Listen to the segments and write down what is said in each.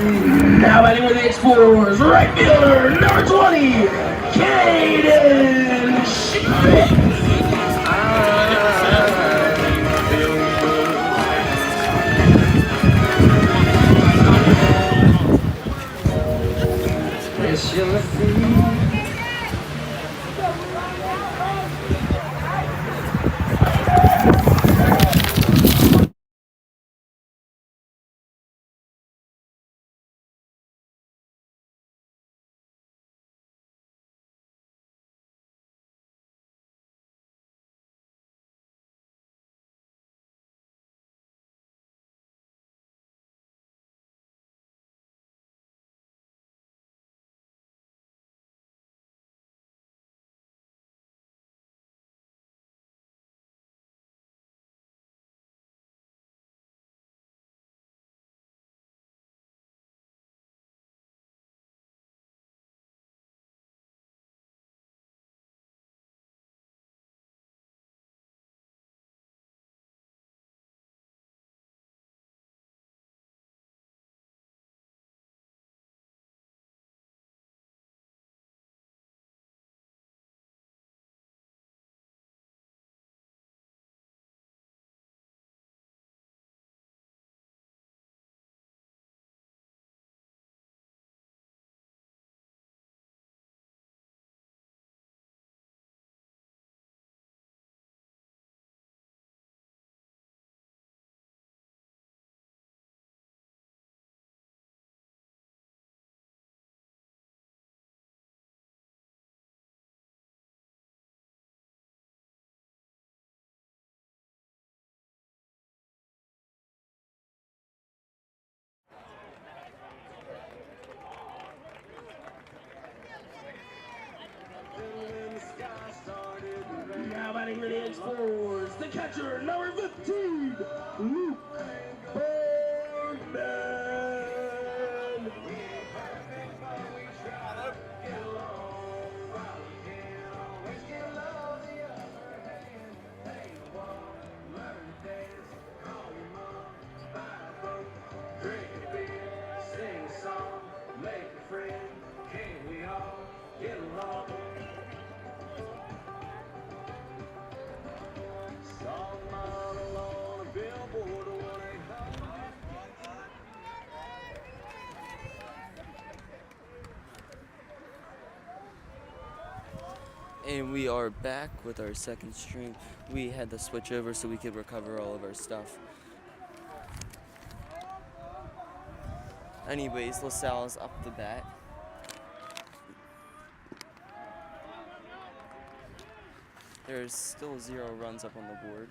Now batting with the Explorers, right fielder, number 20, Caden Schmidt. Now batting for the Explorers, the catcher, number 15, Luke Bergman. And we are back with our second stream. We had to switch over so we could recover all of our stuff. Anyways, LaSalle's up the bat. There's still 0 runs up on the board.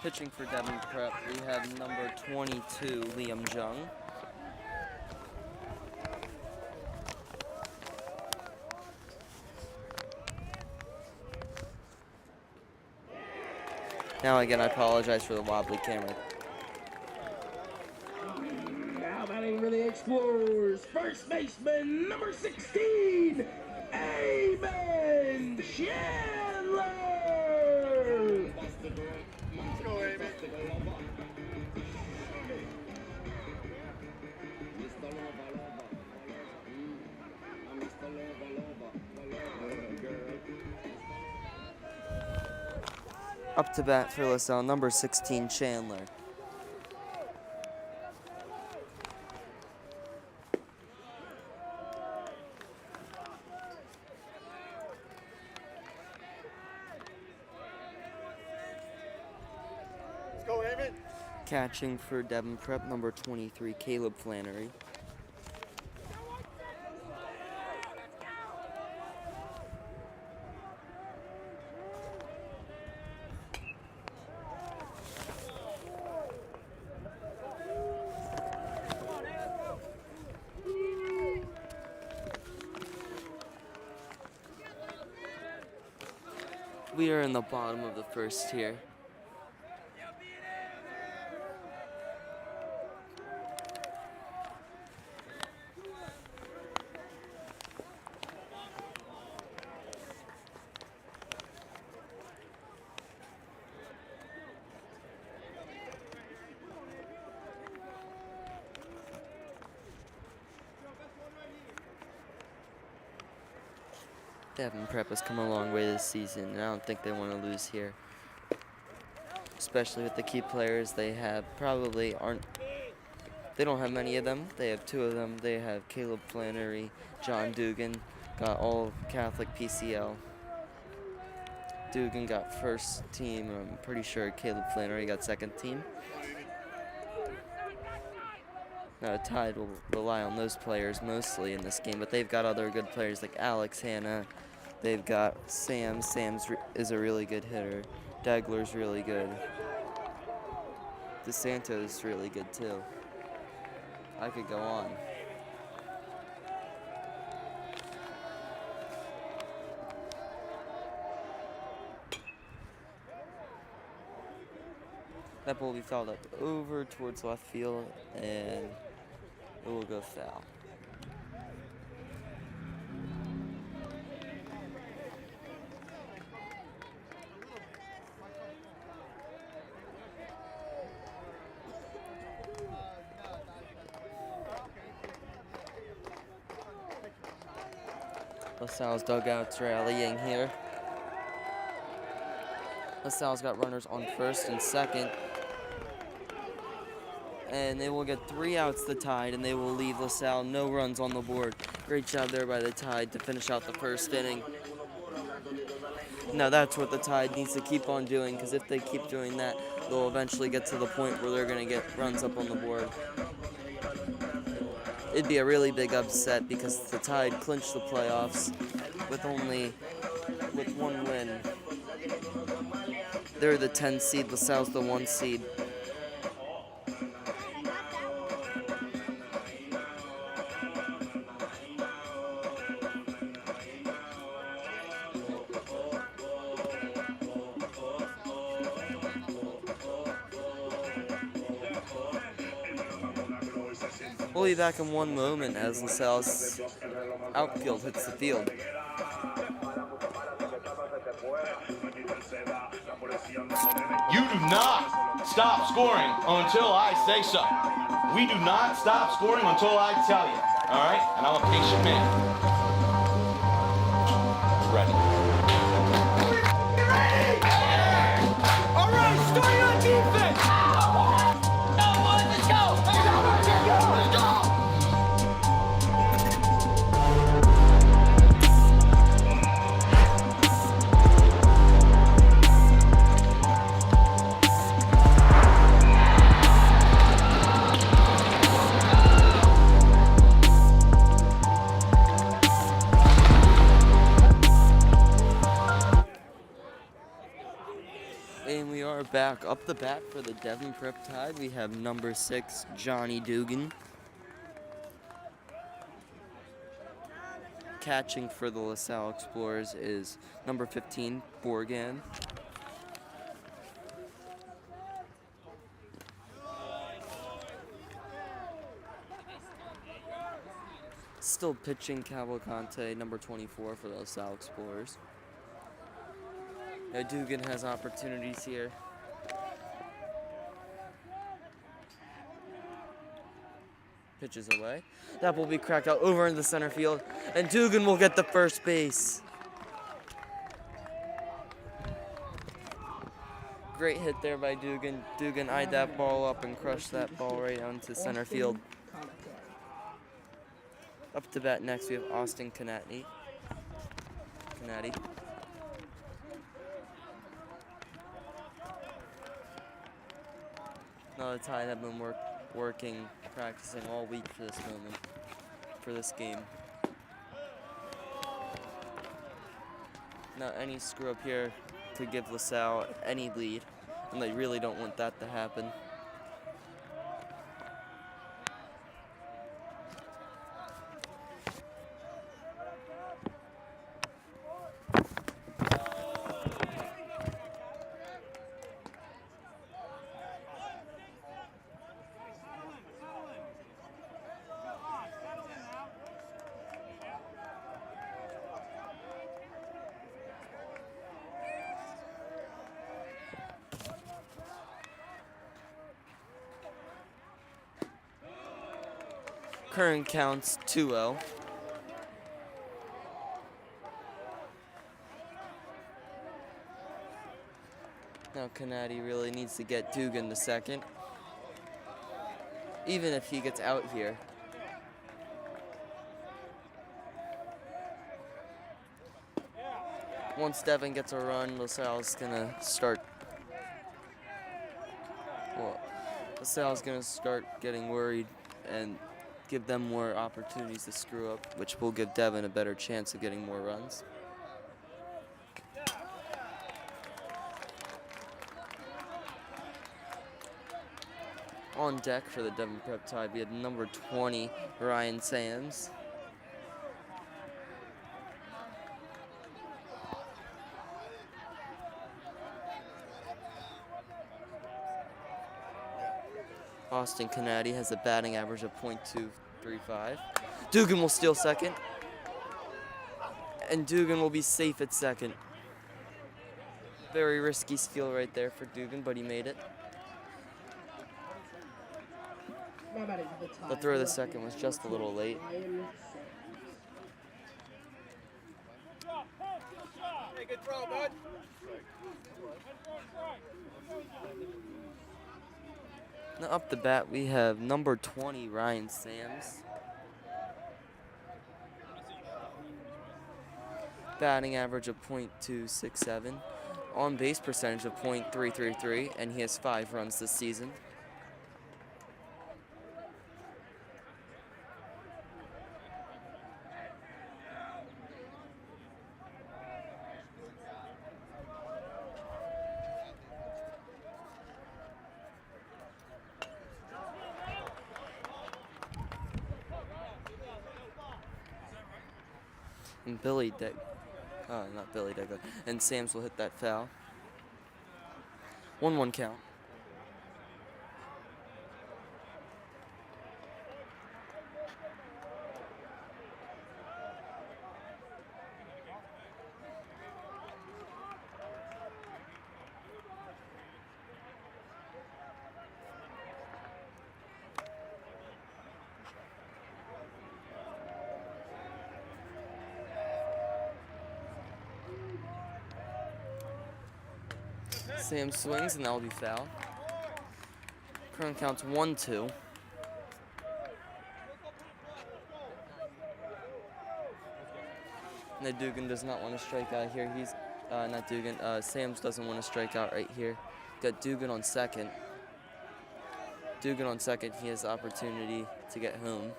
Pitching for Devon Prep, we have number 22, Liam Jung. Now again, I apologize for the wobbly camera. Now batting for the Explorers, first baseman, number 16, Amen Chandler. Let's go, Amy. Up to bat for LaSalle, number 16, Chandler. Let's go, Amy. Catching for Devon Prep, number 23, Caleb Flannery. We are in the bottom of the first here. Devon Prep has come a long way this season, and I don't think they want to lose here. Especially with the key players they have, they don't have many of them. They have 2 of them. They have Caleb Flannery, John Dugan, got all Catholic PCL. Dugan got first team, and I'm pretty sure Caleb Flannery got second team. Now, Tide will rely on those players mostly in this game, but they've got other good players like Alex Hanna. They've got Sam. Is a really good hitter. Degler's really good. DeSanto's really good too. I could go on. That ball will be fouled up over towards left field, and it will go foul. LaSalle's dugout's rallying here. LaSalle's got runners on first and second. And they will get 3 outs, the Tide, and they will leave LaSalle no runs on the board. Great job there by the Tide to finish out the first inning. Now that's what the Tide needs to keep on doing, because if they keep doing that, they'll eventually get to the point where they're going to get runs up on the board. It'd be a really big upset because the Tide clinched the playoffs with 1 win. They're the 10 seed, LaSalle's the 1 seed. We'll be back in one moment as LaSalle's outfield hits the field. You do not stop scoring until I say so. We do not stop scoring until I tell you. All right? And I'm a patient man. Ready. All right, starting on defense. Let's go. Let's go. And we are back up the bat for the Devon Prep Tide. We have number 6, Johnny Dugan. Catching for the LaSalle Explorers is number 15, Borgan. Still pitching Cavalcante, number 24 for the LaSalle Explorers. Now Dugan has opportunities here. Pitches away. That will be cracked out over in the center field, and Dugan will get the first base. Great hit there by Dugan. Dugan eyed that ball up and crushed that ball right onto center field. Up to bat next, we have Austin Canatti. Now the Tide have been working, practicing all week for this moment, for this game. Now any screw up here could give LaSalle any lead, and they really don't want that to happen. Current counts 2-0. Now Canady really needs to get Dugan to second. Even if he gets out here. Once Devon gets a run, LaSalle's gonna start. Well, LaSalle's gonna start getting worried and give them more opportunities to screw up, which will give Devon a better chance of getting more runs. On deck for the Devon Prep Tide, we had number 20, Ryan Sams. Austin Canady has a batting average of .235. Dugan will steal second. And Dugan will be safe at second. Very risky steal right there for Dugan, but he made it. The throw of the second was just a little late. Hey, good throw, bud. Now up the bat, we have number 20, Ryan Sams. Batting average of .267. On base percentage of .333, and he has 5 runs this season. And not Billy Deck, and Sams will hit that foul. 1-1 count. Sam swings, and that will be foul. Current count's 1-2. And Dugan does not want to strike out here. He's not Dugan. Sams doesn't want to strike out right here. Got Dugan on second. Dugan on second. He has the opportunity to get home.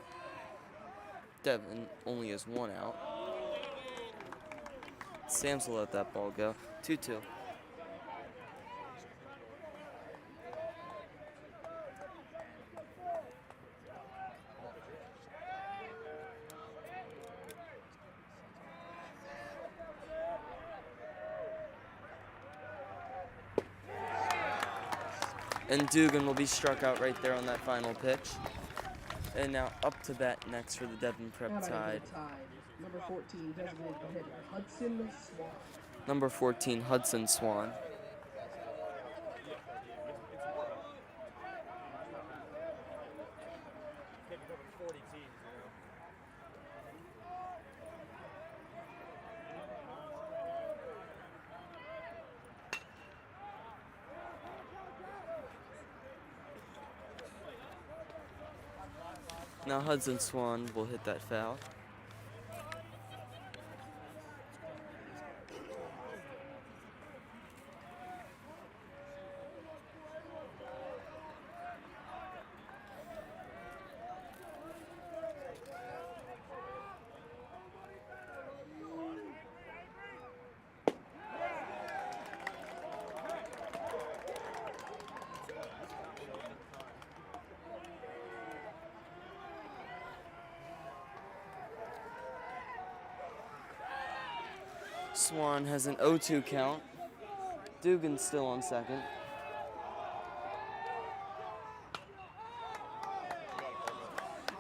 Devon only has 1 out. Sams will let that ball go. 2-2. And Dugan will be struck out right there on that final pitch. And now up to bat next for the Devon Prep Tide. Number 14, designated hitter, Hudson Swan. Number 14, Hudson Swan. Now Hudson Swan will hit that foul. Swan has an 0-2 count. Dugan's still on second.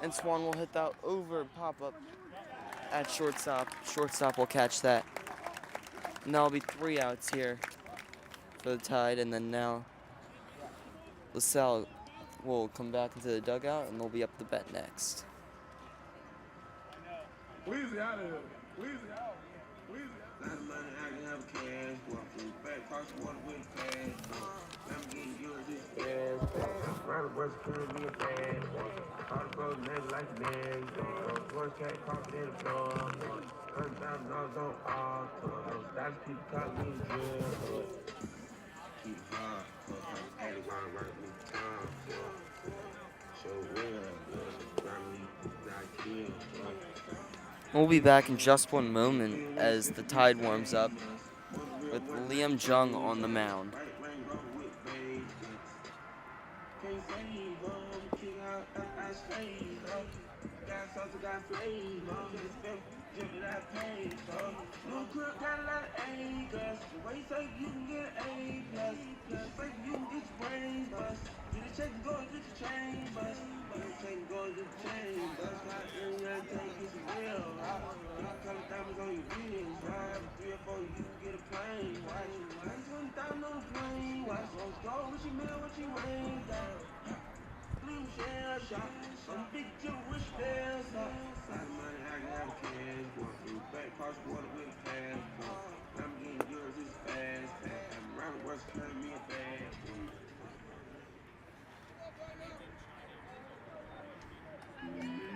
And Swan will hit that over pop-up at shortstop. Shortstop will catch that. And that'll be 3 outs here for the Tide. And then now LaSalle will come back into the dugout and they'll be up the bat next. Weezy out of here. Weezy out. Weezy out. We'll be back in just one moment as the Tide warms up with Liam Jung on the mound.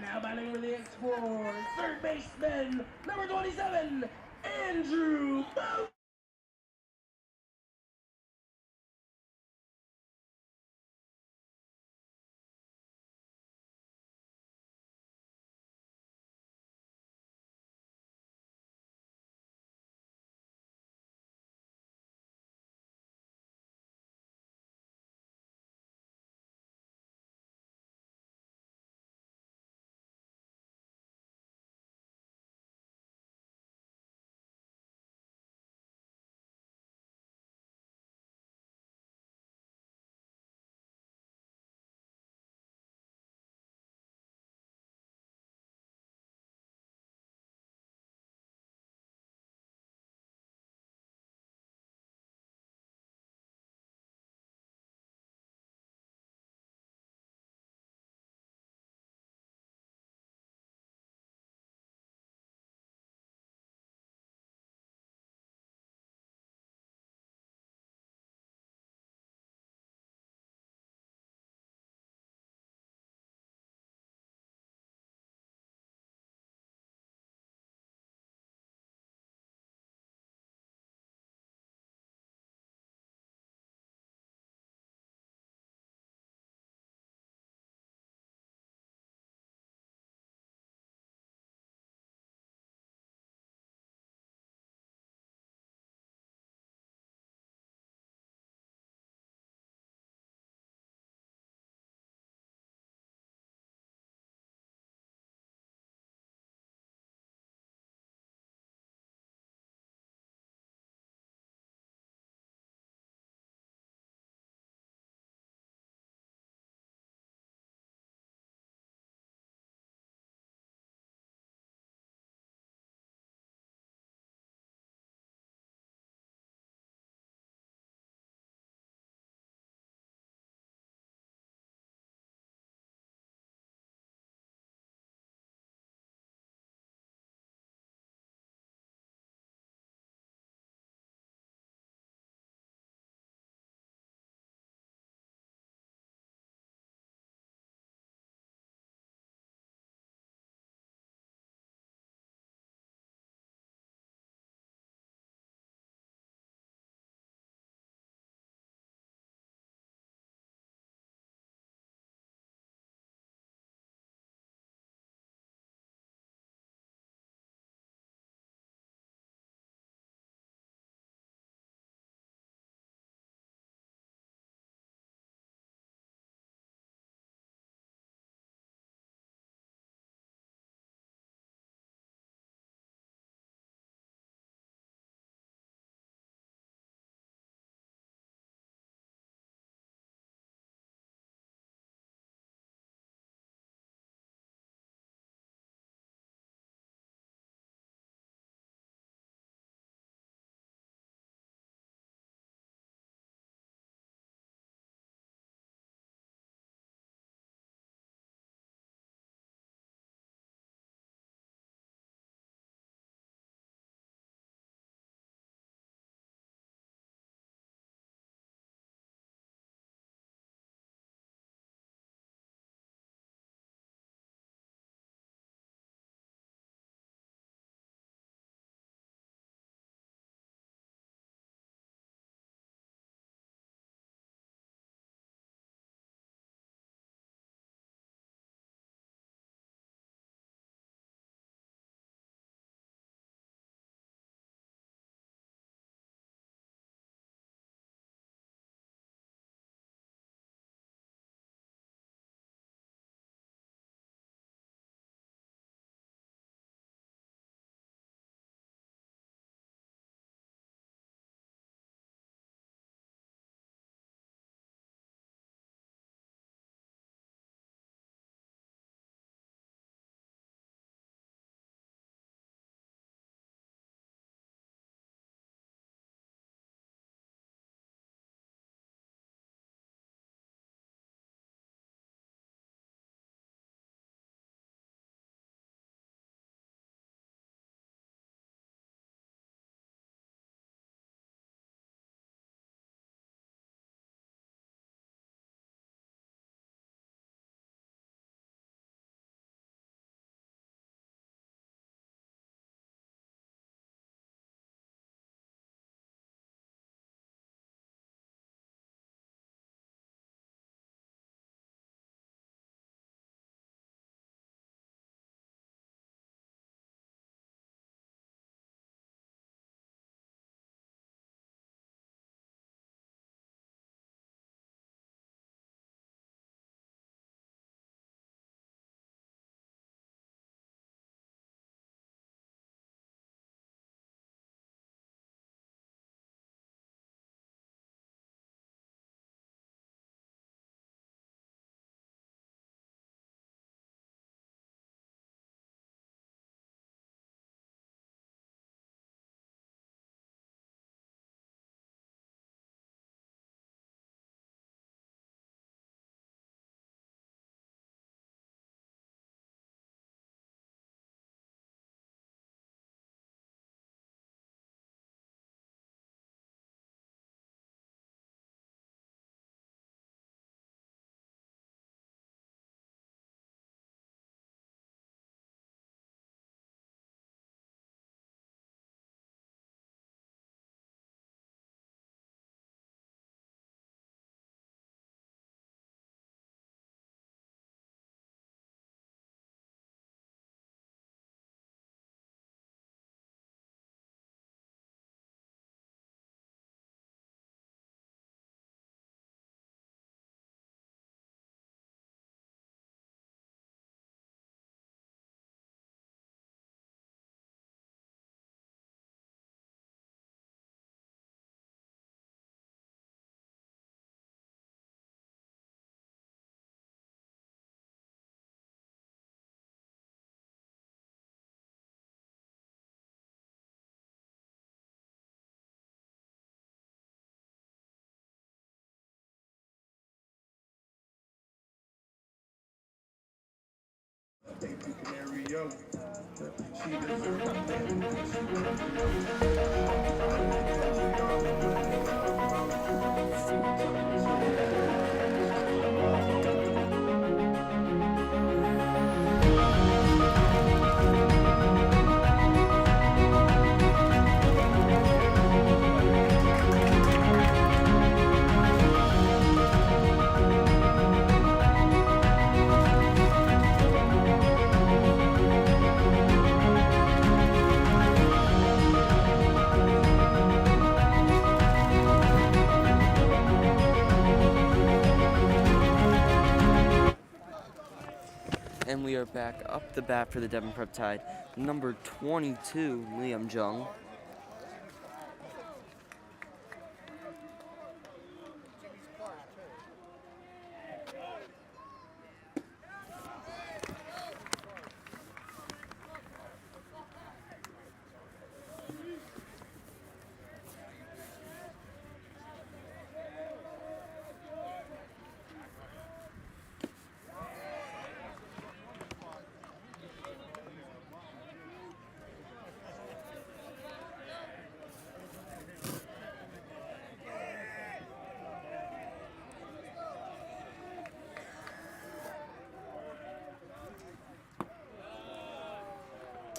Now batting for the Explorers, third baseman, number 27, Andrew Bowden. go. She deserves And we are back up the bat for the Devon Prep Tide. Number 22, Liam Jung.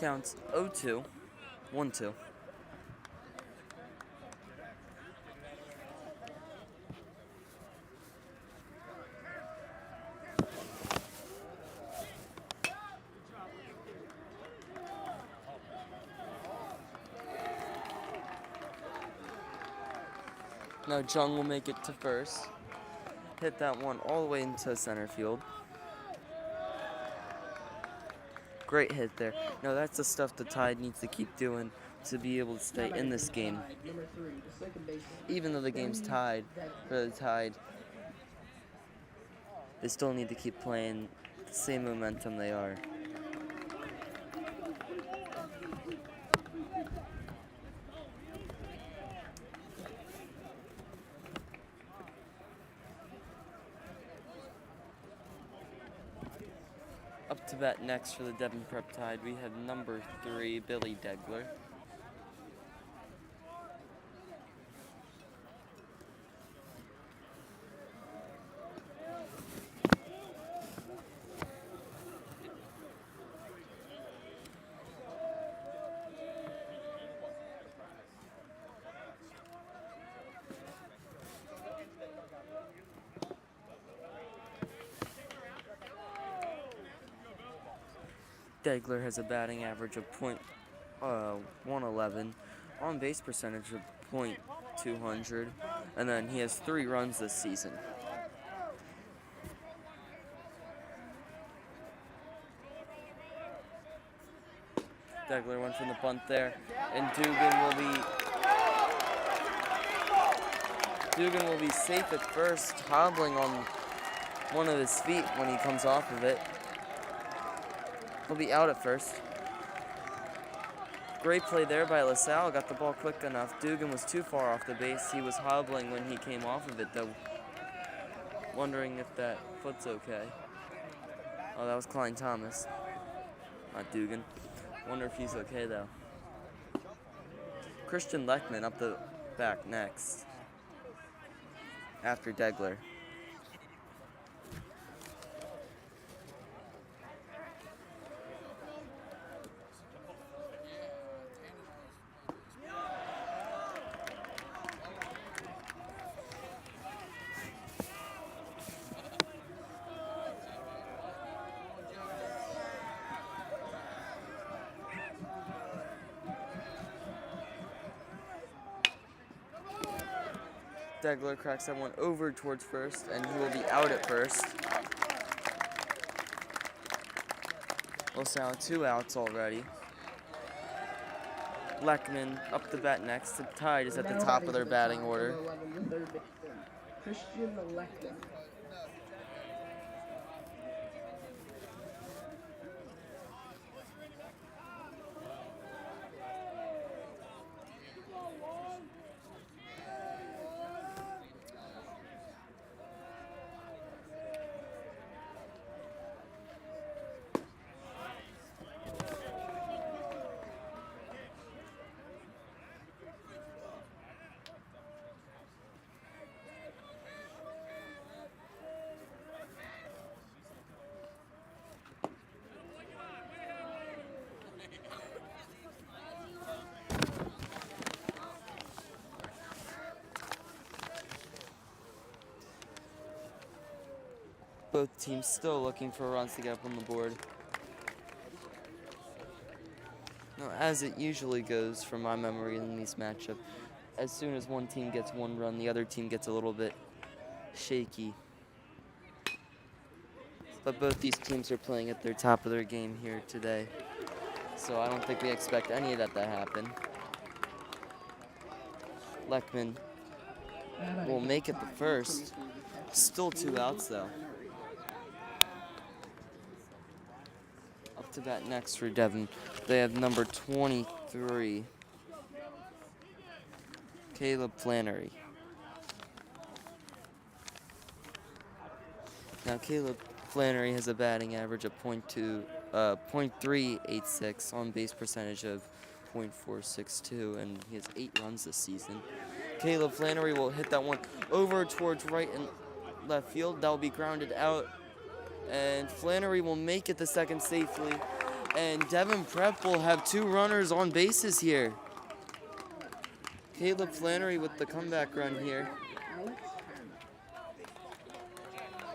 Counts 0-2, 1-2. Now Jung will make it to first. Hit that one all the way into center field. Great hit there. Now that's the stuff the Tide needs to keep doing to be able to stay in this game. Even though the game's tied for the Tide, they still need to keep playing the same momentum they are. Up to bat next for the Devon Prep Tide, we have number 3, Billy Degler. Degler has a batting average of .111, on base percentage of .200, and then he has 3 runs this season. Degler went from the bunt there, and Dugan will be safe at first, hobbling on one of his feet when he comes off of it. He'll be out at first. Great play there by LaSalle. Got the ball quick enough. Dugan was too far off the base. He was hobbling when he came off of it, though. Wondering if that foot's okay. Oh, that was Klein Thomas. Not Dugan. Wonder if he's okay, though. Christian Leckman up the back next. After Degler. Degler cracks that one over towards first, and he will be out at first. LaSalle 2 outs already. Leckman up the bat next. The Tide is at the top of their batting order. Christian Leckman. Both teams still looking for runs to get up on the board. Now, as it usually goes from my memory in these matchups, as soon as one team gets one run, the other team gets a little bit shaky. But both these teams are playing at their top of their game here today. So I don't think we expect any of that to happen. Leckman will make it the first. Still 2 outs though. Up to bat next for Devon. They have number 23, Caleb Flannery. Now Caleb Flannery has a batting average of .386, on base percentage of .462, and he has 8 runs this season. Caleb Flannery will hit that one over towards right and left field. That will be grounded out, and Flannery will make it to second safely. And Devon Prep will have 2 runners on bases here. Caleb Flannery with the comeback run here.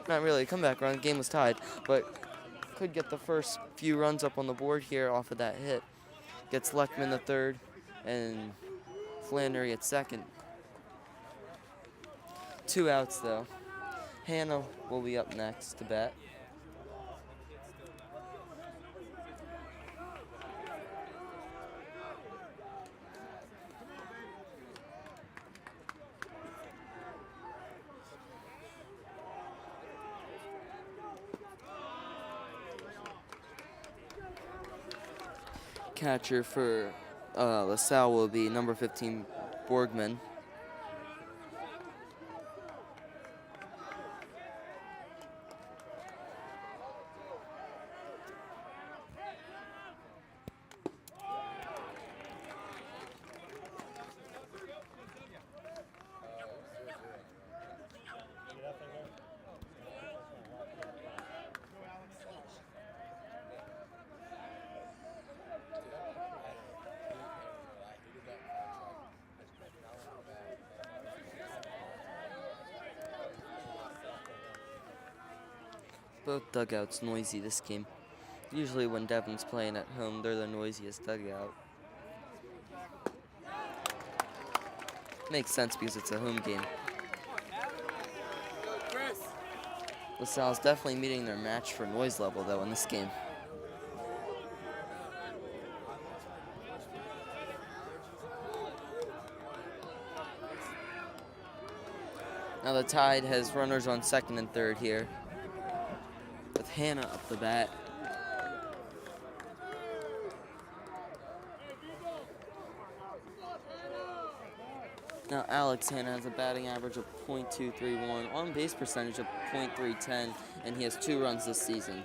Not really a comeback run, the game was tied, but could get the first few runs up on the board here off of that hit. Gets Leckman the third and Flannery at second. 2 outs though. Hannah will be up next to bat. Catcher for Salle will be number 15, Borgman. Both dugouts noisy this game. Usually when Devon's playing at home, they're the noisiest dugout. Makes sense because it's a home game. LaSalle's definitely meeting their match for noise level though in this game. Now the Tide has runners on second and third here, with Hannah up the bat. Now Alex Hannah has a batting average of .231, on base percentage of .310, and he has 2 runs this season.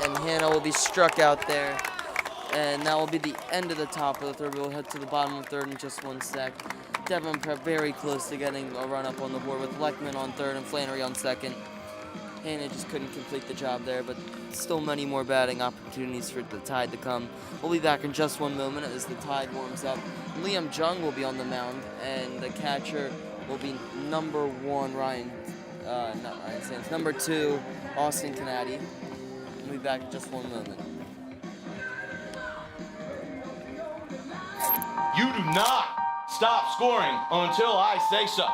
And Hannah will be struck out there. And that will be the end of the top of the third. We'll head to the bottom of the third in just 1 sec. Devon Prep very close to getting a run up on the board with Leckman on third and Flannery on second. Hannah just couldn't complete the job there, but still many more batting opportunities for the Tide to come. We'll be back in just 1 moment as the Tide warms up. Liam Jung will be on the mound, and the catcher will be number 1, number 2, Austin Canady. We'll be back in just 1 moment. You do not stop scoring until I say so.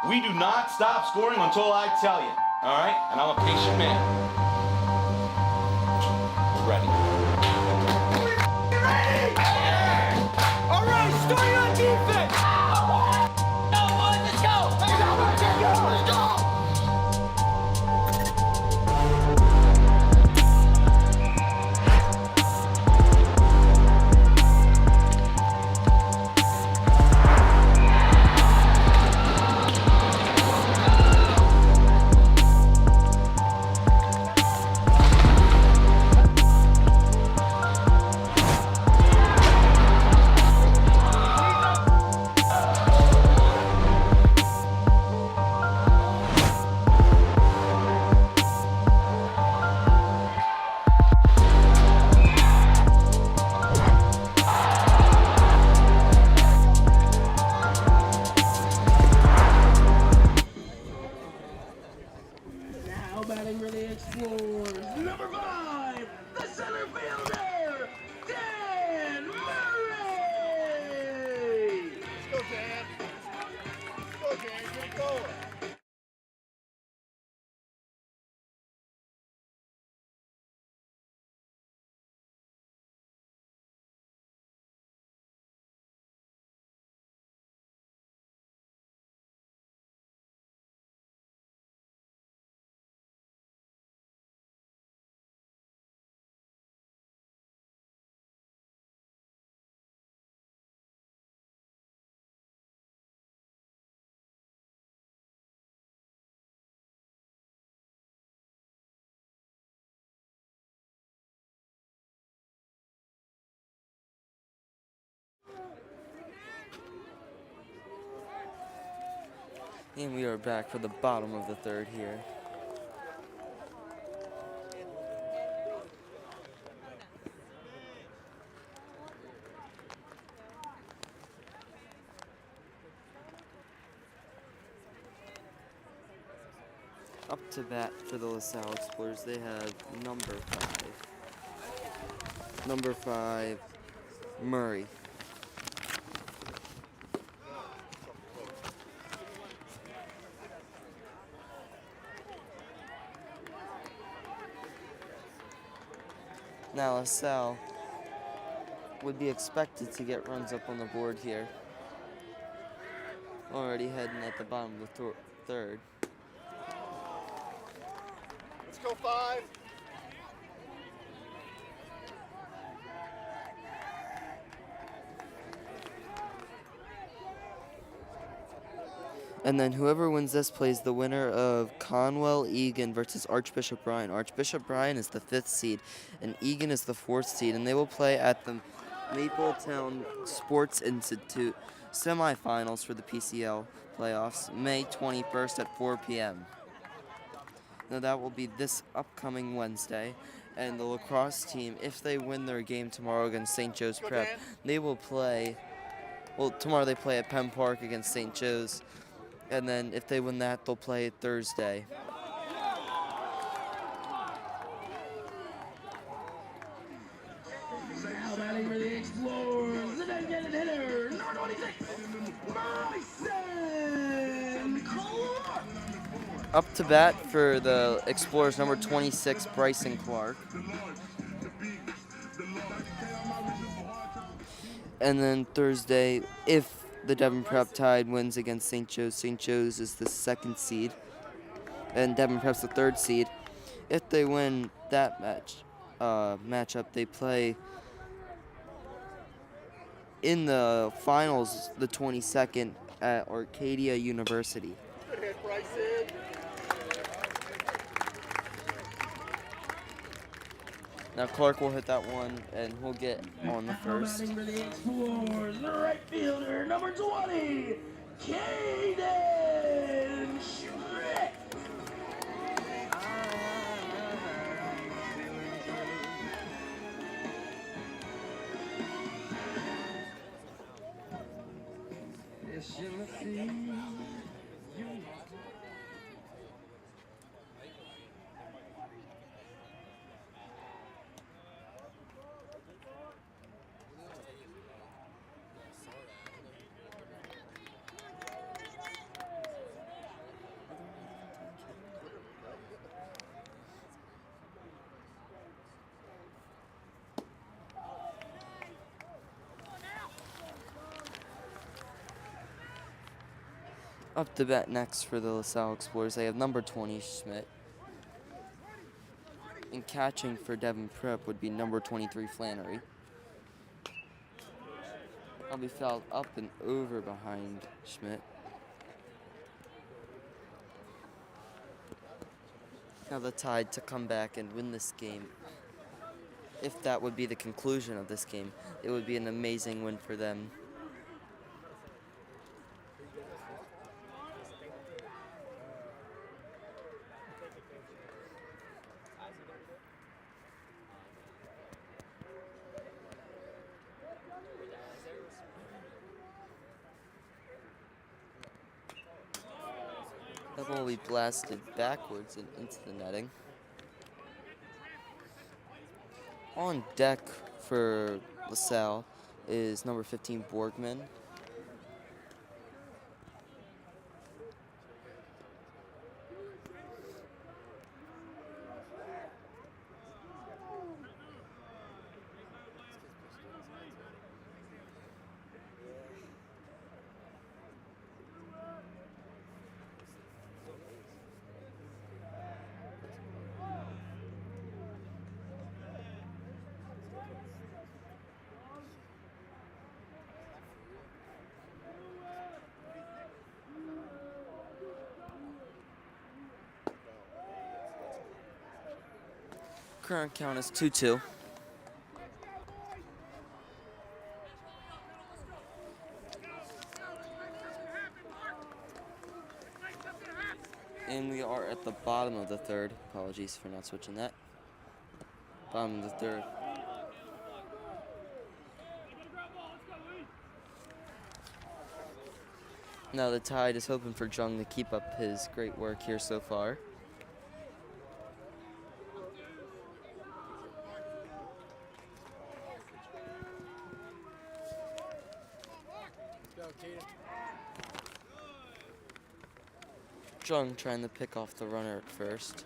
We do not stop scoring until I tell you. All right? And I'm a patient man. Ready. Ready! All right, starting on defense! Let's go! Let's go! And we are back for the bottom of the third here. Up to bat for the LaSalle Explorers, they have number 5. Number 5, Murray. Now LaSalle would be expected to get runs up on the board here. Already heading at the bottom of the third. Let's go 5. And then whoever wins this plays the winner of Conwell Egan versus Archbishop Bryan. Archbishop Bryan is the 5th seed, and Egan is the 4th seed, and they will play at the Mapletown Sports Institute semifinals for the PCL Playoffs, May 21st at 4 p.m. Now that will be this upcoming Wednesday, and the lacrosse team, if they win their game tomorrow against St. Joe's Prep, they will play, well, tomorrow they play at Penn Park against St. Joe's. And then if they win that, they'll play Thursday. Now batting for the Explorers, the designated hitter, number 26, Bryson Clark. Up to bat for the Explorers, number 26, Bryson Clark. And then Thursday, if the Devon Prep Tide wins against St. Joe's is the 2nd seed, and Devon Prep's the 3rd seed. If they win that matchup, they play in the finals the 22nd at Arcadia University. Good hit, Bryson. Now Clark will hit that one, and he'll get on the first. Batting for the Explorers, the right fielder, number 20, Caden Schmidt. Up to bat next for the LaSalle Explorers, they have number 20, Schmidt. And catching for Devon Prep would be number 23, Flannery. I'll be fouled up and over behind Schmidt. Now the Tide to come back and win this game. If that would be the conclusion of this game, it would be an amazing win for them. That ball will be blasted backwards and into the netting. On deck for LaSalle is number 15, Borgman. Current count is 2-2. And we are at the bottom of the third. Apologies for not switching that. Bottom of the third. Now the Tide is hoping for Jung to keep up his great work here so far. Jung trying to pick off the runner at first.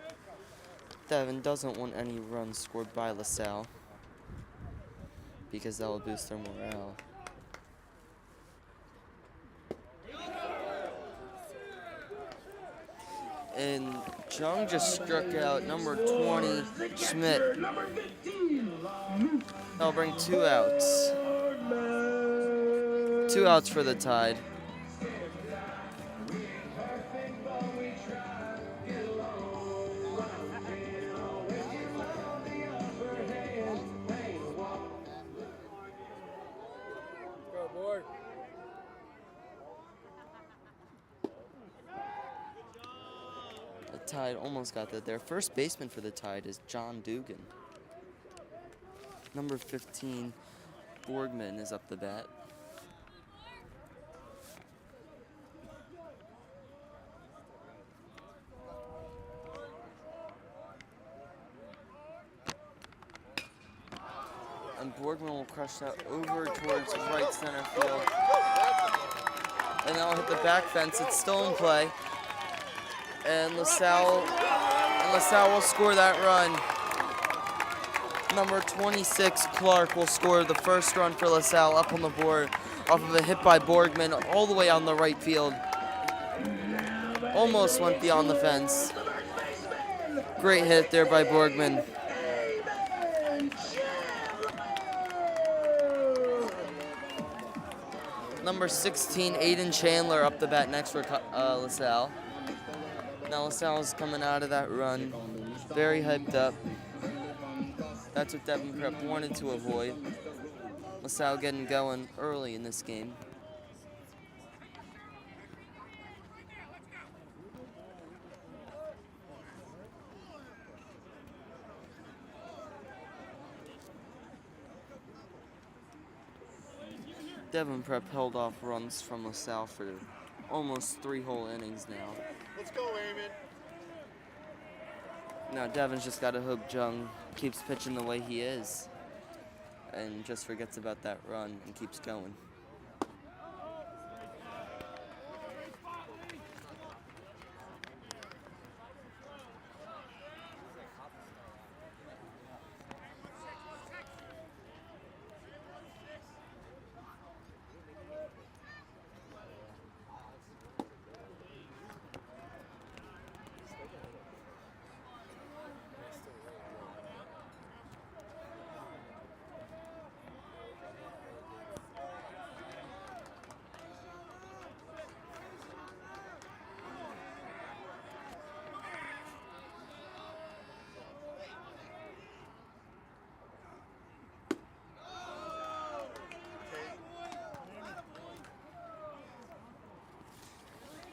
Devon doesn't want any runs scored by LaSalle because that will boost their morale. And Jung just struck out number 20, Schmidt. That'll bring 2 outs. 2 outs for the Tide. Tide almost got that there. First baseman for the Tide is John Dugan. Number 15, Borgman, is up the bat. And Borgman will crush that over towards right center field. And that'll hit the back fence. It's still in play. And LaSalle will score that run. Number 26, Clark, will score the first run for LaSalle up on the board off of a hit by Borgman all the way on the right field. Almost went beyond the fence. Great hit there by Borgman. Number 16, Aiden Chandler, up the bat next for LaSalle. Now LaSalle's coming out of that run, very hyped up. That's what Devon Prep wanted to avoid. LaSalle getting going early in this game. Devon Prep held off runs from LaSalle for almost 3 whole innings now. Let's go, Eamon. Now Devon's just got to hope Jung keeps pitching the way he is and just forgets about that run and keeps going.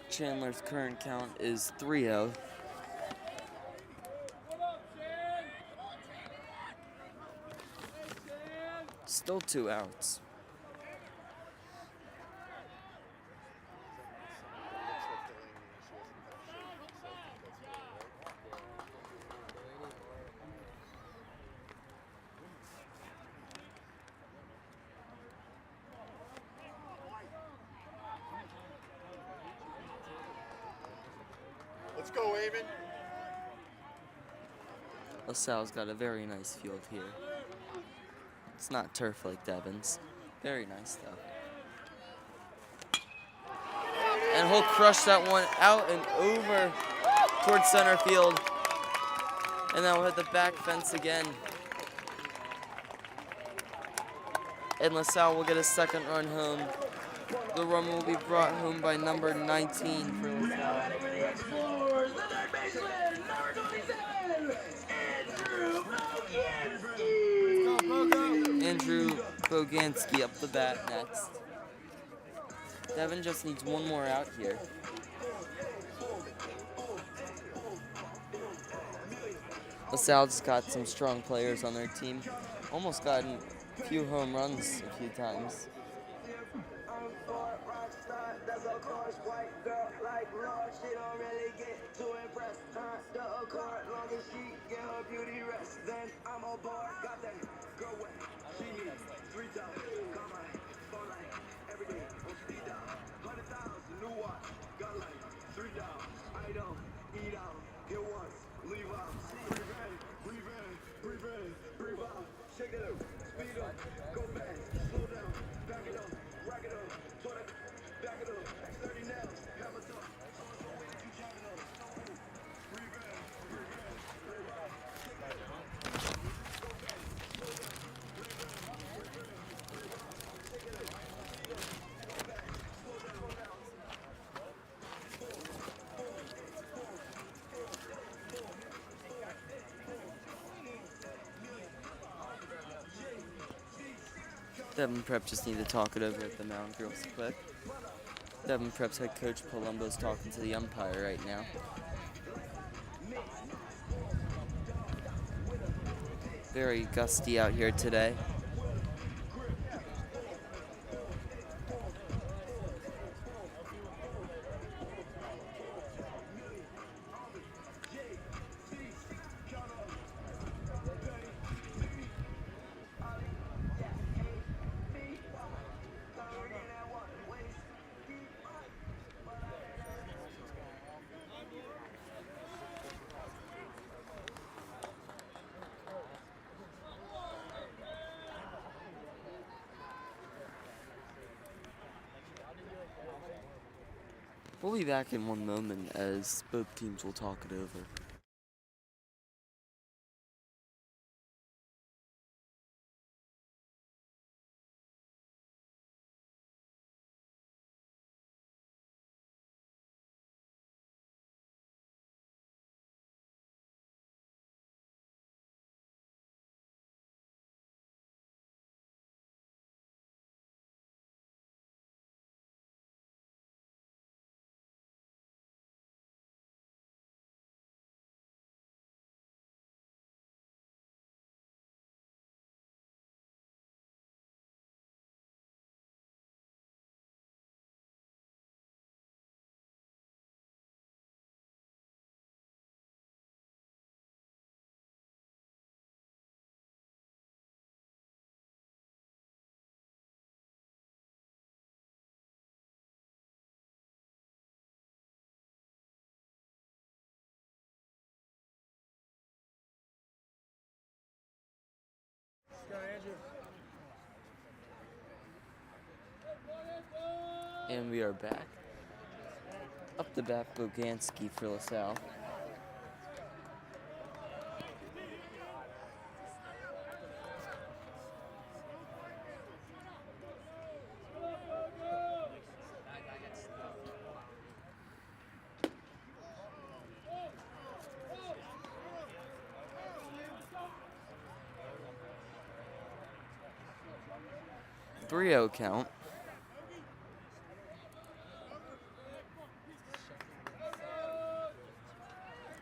Chandler's current count is 3-0. Still 2 outs. Let's go, Eamon. LaSalle's got a very nice field here. It's not turf like Devon's. Very nice, though. And he'll crush that one out and over towards center field. And then we'll hit the back fence again. And LaSalle will get a second run home. The run will be brought home by number 19 for LaSalle. Andrew Boganski up the bat next. Devon just needs one more out here. LaSalle's got some strong players on their team. Almost gotten a few home runs a few times. Devon Prep just need to talk it over at the mound real quick. Devon Prep's head coach Palumbo's talking to the umpire right now. Very gusty out here today. We'll be back in one moment as both teams will talk it over. And we are back. Up the bat, Boganski for LaSalle. Three-0 count.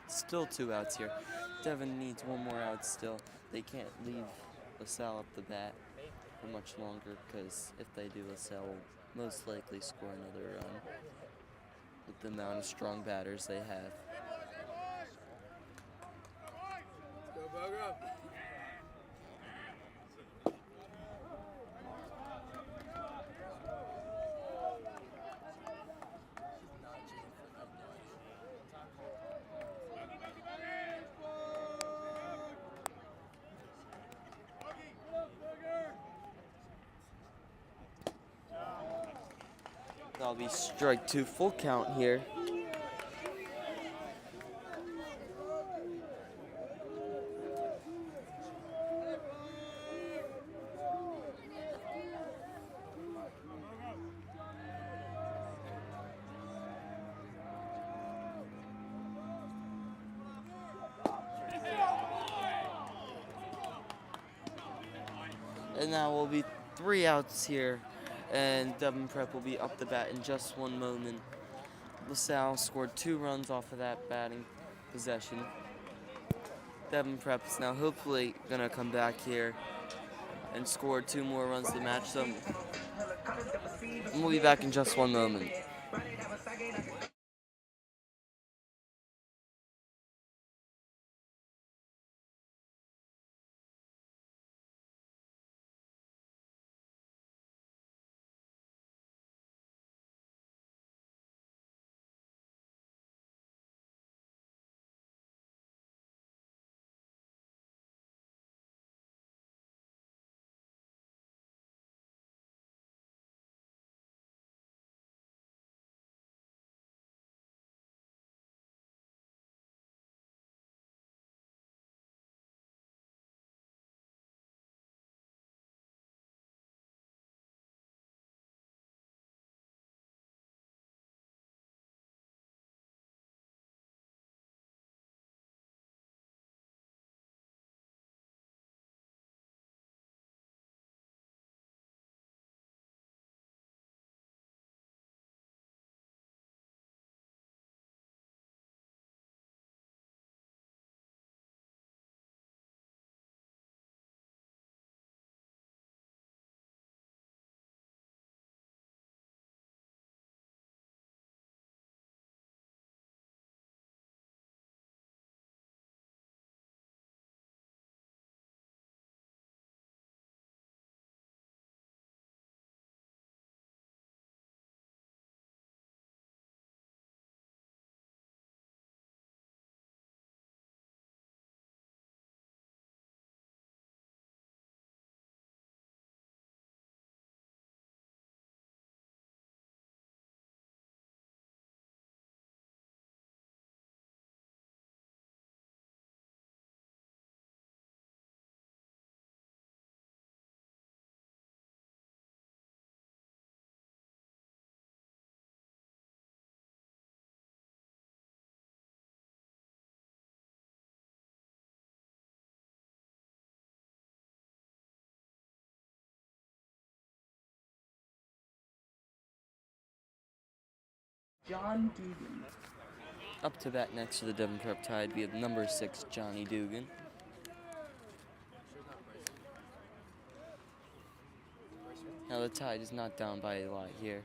Still 2 outs here. Devon needs one more out still. They can't leave LaSalle up the bat for much longer because if they do, LaSalle will most likely score another run with the amount of strong batters they have. That'll be strike 2, full count here. And now will be 3 outs here. And Devon Prep will be up the bat in just one moment. LaSalle scored 2 runs off of that batting possession. Devon Prep's now hopefully gonna come back here and score 2 more runs to match them. And we'll be back in just one moment. John Dugan. Up to bat next for the Devon Prep Tide, we have number 6, Johnny Dugan. Now the Tide is not down by a lot here.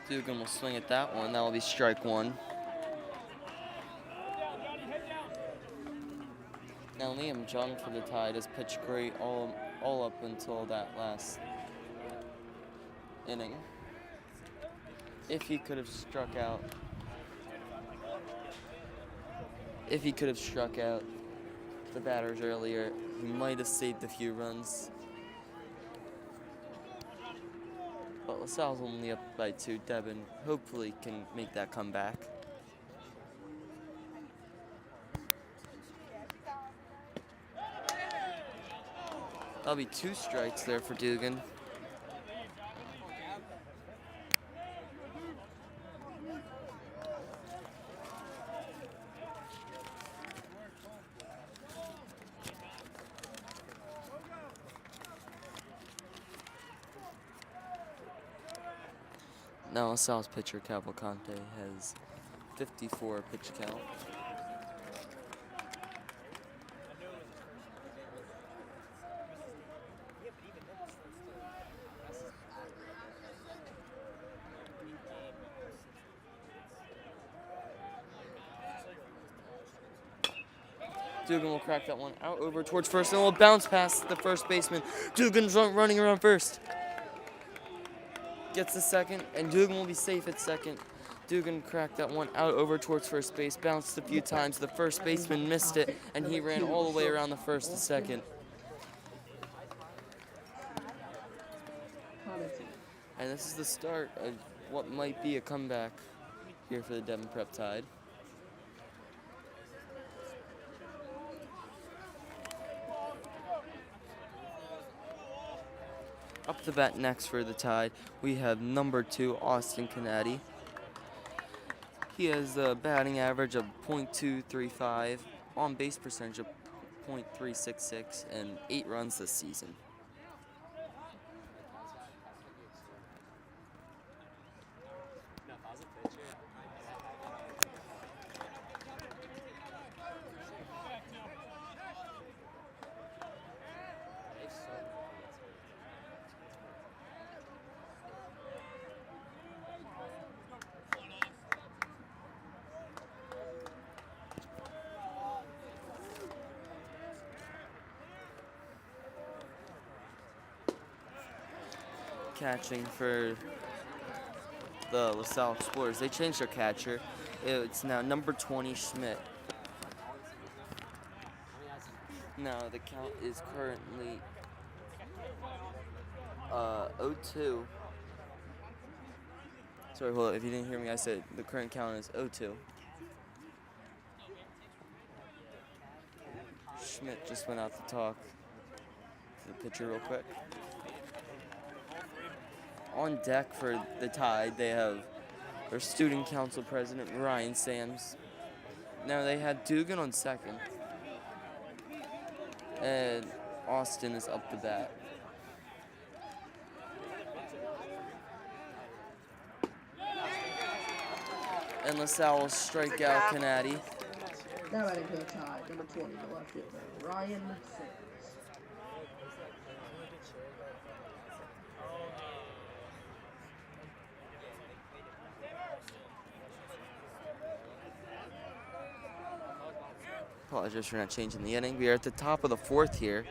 Dugan will swing at that one. That will be strike 1. Now Liam Jung for the Tide has pitched great all up until that last inning. If he could have struck out the batters earlier, he might have saved a few runs. But LaSalle's only up by 2. Devon hopefully can make that comeback. That'll be 2 strikes there for Dugan. Now LaSalle's pitcher Cavalcante has 54 pitch count. Dugan will crack that one out over towards first, and will bounce past the first baseman. Dugan's running around first. Gets the second, and Dugan will be safe at second. Dugan cracked that one out over towards first base, bounced a few times. The first baseman missed it, and he ran all the way around the first to second. And this is the start of what might be a comeback here for the Devon Prep Tide. Up to bat next for the Tide, we have number 2, Austin Canady. He has a batting average of .235, on base percentage of .366, and 8 runs this season. catching for the LaSalle Explorers. They changed their catcher. It's now number 20, Schmidt. Now the count is currently 0-2. Sorry, hold up. If you didn't hear me, I said the current count is 0-2. Schmidt just went out to talk to the pitcher real quick. On deck for the Tide, they have their student council president, Ryan Sams. Now they had Dugan on second. And Austin is up to bat. And LaSalle will strike out Canady. Now batting for the Tide, number 20, the left fielder, Ryan Sams. Apologize for not changing the inning. We are at the top of the fourth here.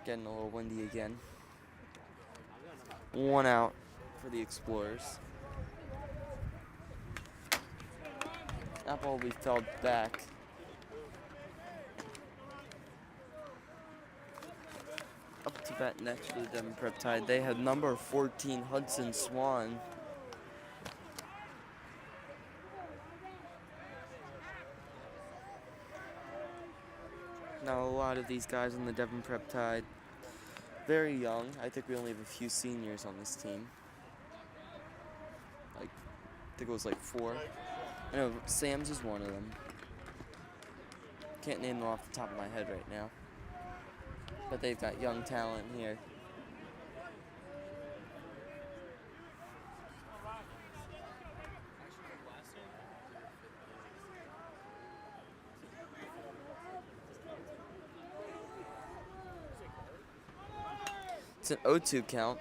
Getting a little windy again. 1 out for the Explorers. That ball will be fouled back. Up to bat next for the Devon Prep Tide. They have number 14, Hudson Swan. Now, a lot of these guys on the Devon Prep Tide, very young. I think we only have a few seniors on this team. I think it was like 4. I know Sam's is one of them. Can't name them off the top of my head right now. But they've got young talent here. It's an 0-2 count.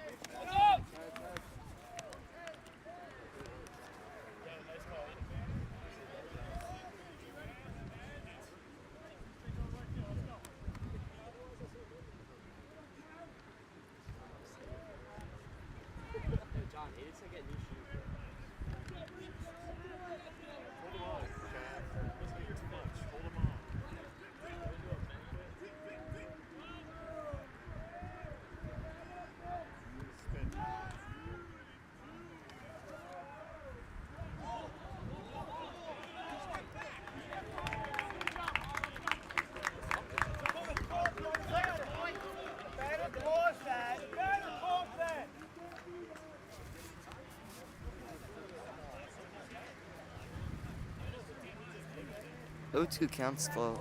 O2 counts slow.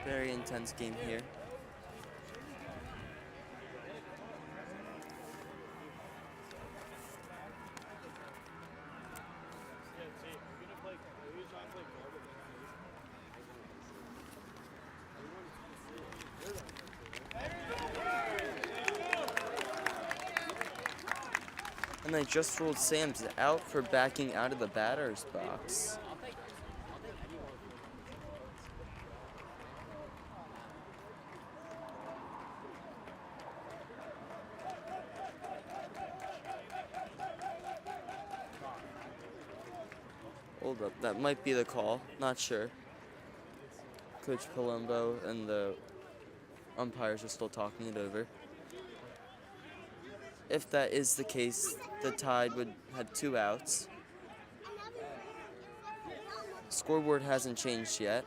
Very intense game here. And they just ruled Sam's out for backing out of the batter's box. Hold up, that might be the call. Not sure. Coach Palumbo and the umpires are still talking it over. If that is the case, the Tide would have 2 outs. Scoreboard hasn't changed yet.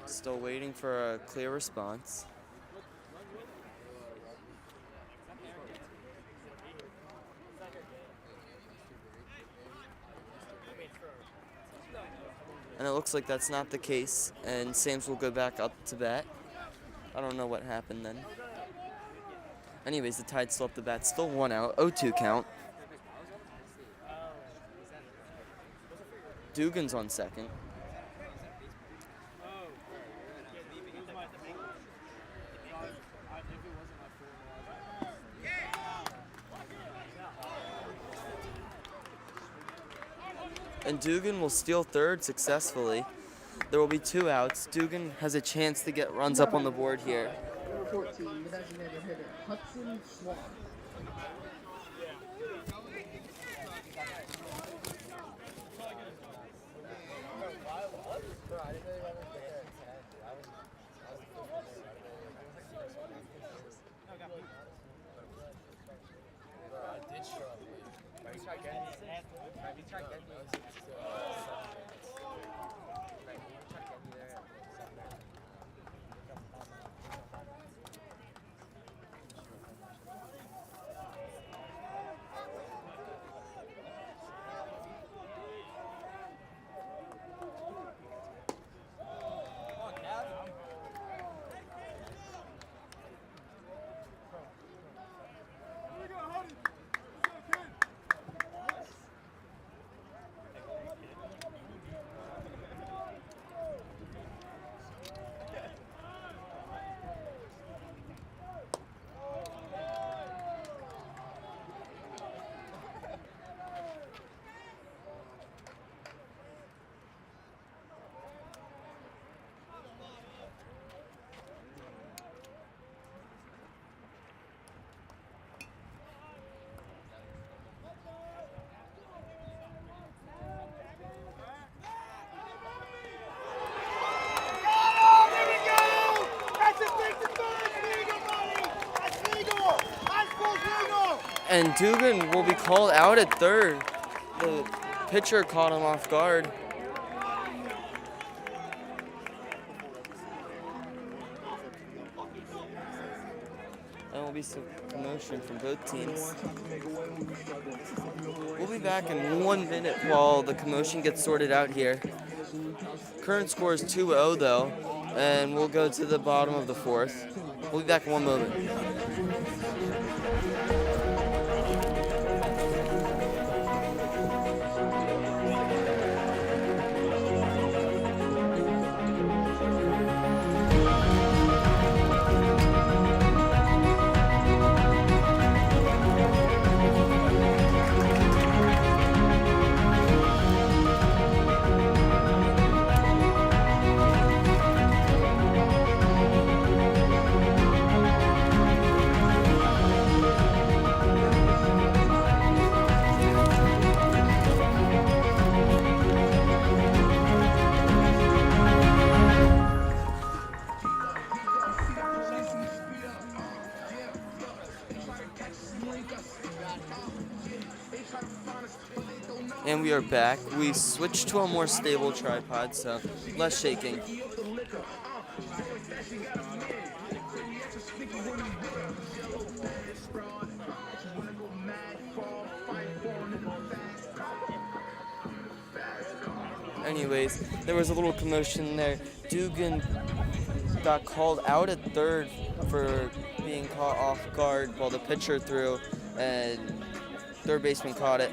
Still waiting for a clear response. And it looks like that's not the case, and Sam's will go back up to bat. I don't know what happened then. Anyways, the Tide still up to bat, still 1 out, 0-2 count. Dugan's on second. And Dugan will steal third successfully. There will be 2 outs. Dugan has a chance to get runs up on the board here. Number 14, the designated hitter, Hudson Swan. And Dugan will be called out at third. The pitcher caught him off guard. And there will be some commotion from both teams. We'll be back in 1 minute while the commotion gets sorted out here. Current score is 2-0 though, and we'll go to the bottom of the 4th. We'll be back in 1 moment. And we are back. We switched to a more stable tripod, so less shaking. Anyways, there was a little commotion there. Dugan got called out at third for being caught off guard while the pitcher threw, and third baseman caught it.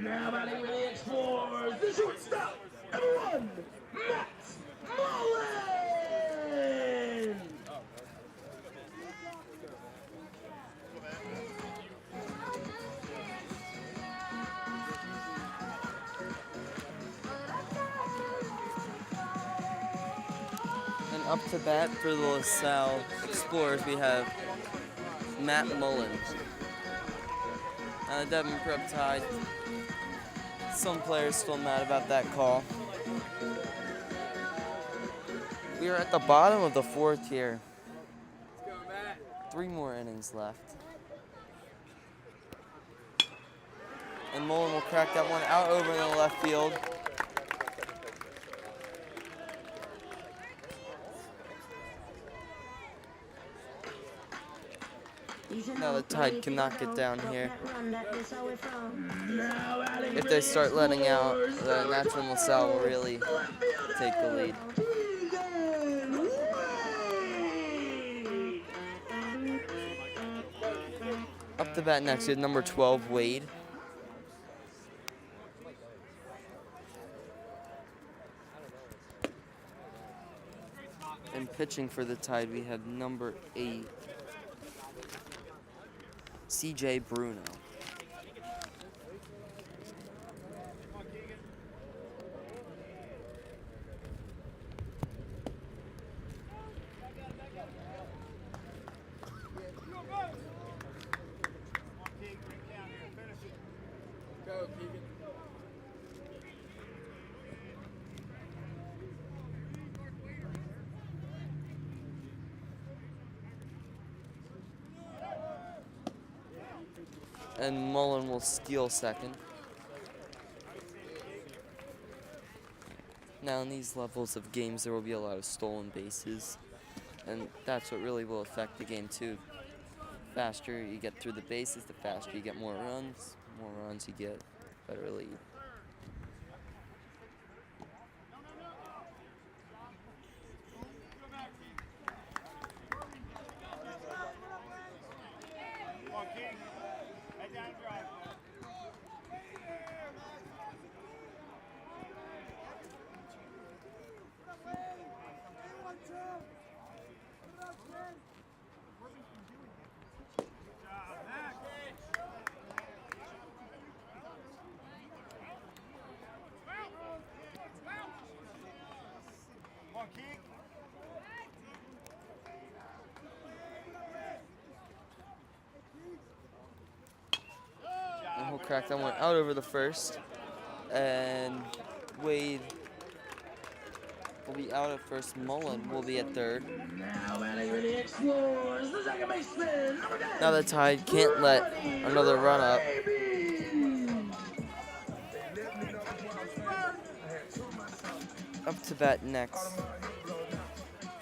Now batting with the Explorers, the shortstop, number 1, Matt Mullen. And up to bat for the Salle Explorers, we have Matt Mullen. The Devon Prep tied. Some players still mad about that call. We are at the bottom of the 4th here. 3 more innings left. And Mullen will crack that one out over in the left field. Now the Tide cannot get down here. Now adding If for they the start letting out, Explorers, then that's when LaSalle will really left fielder, take the lead. Devon Wade. Up to bat next, we have number 12, Wade. And pitching for the Tide, we have number 8, CJ Bruno. And Mullen will steal second. Now in these levels of games, there will be a lot of stolen bases. And that's what really will affect the game too. The faster you get through the bases, the faster you get more runs. More runs you get, better lead. And he'll crack that one out over the first. And Wade will be out at first. Mullen will be at third. Now batting for the Explorers, the second baseman, number 10. Now the Tide can't let another run up. Up to bat next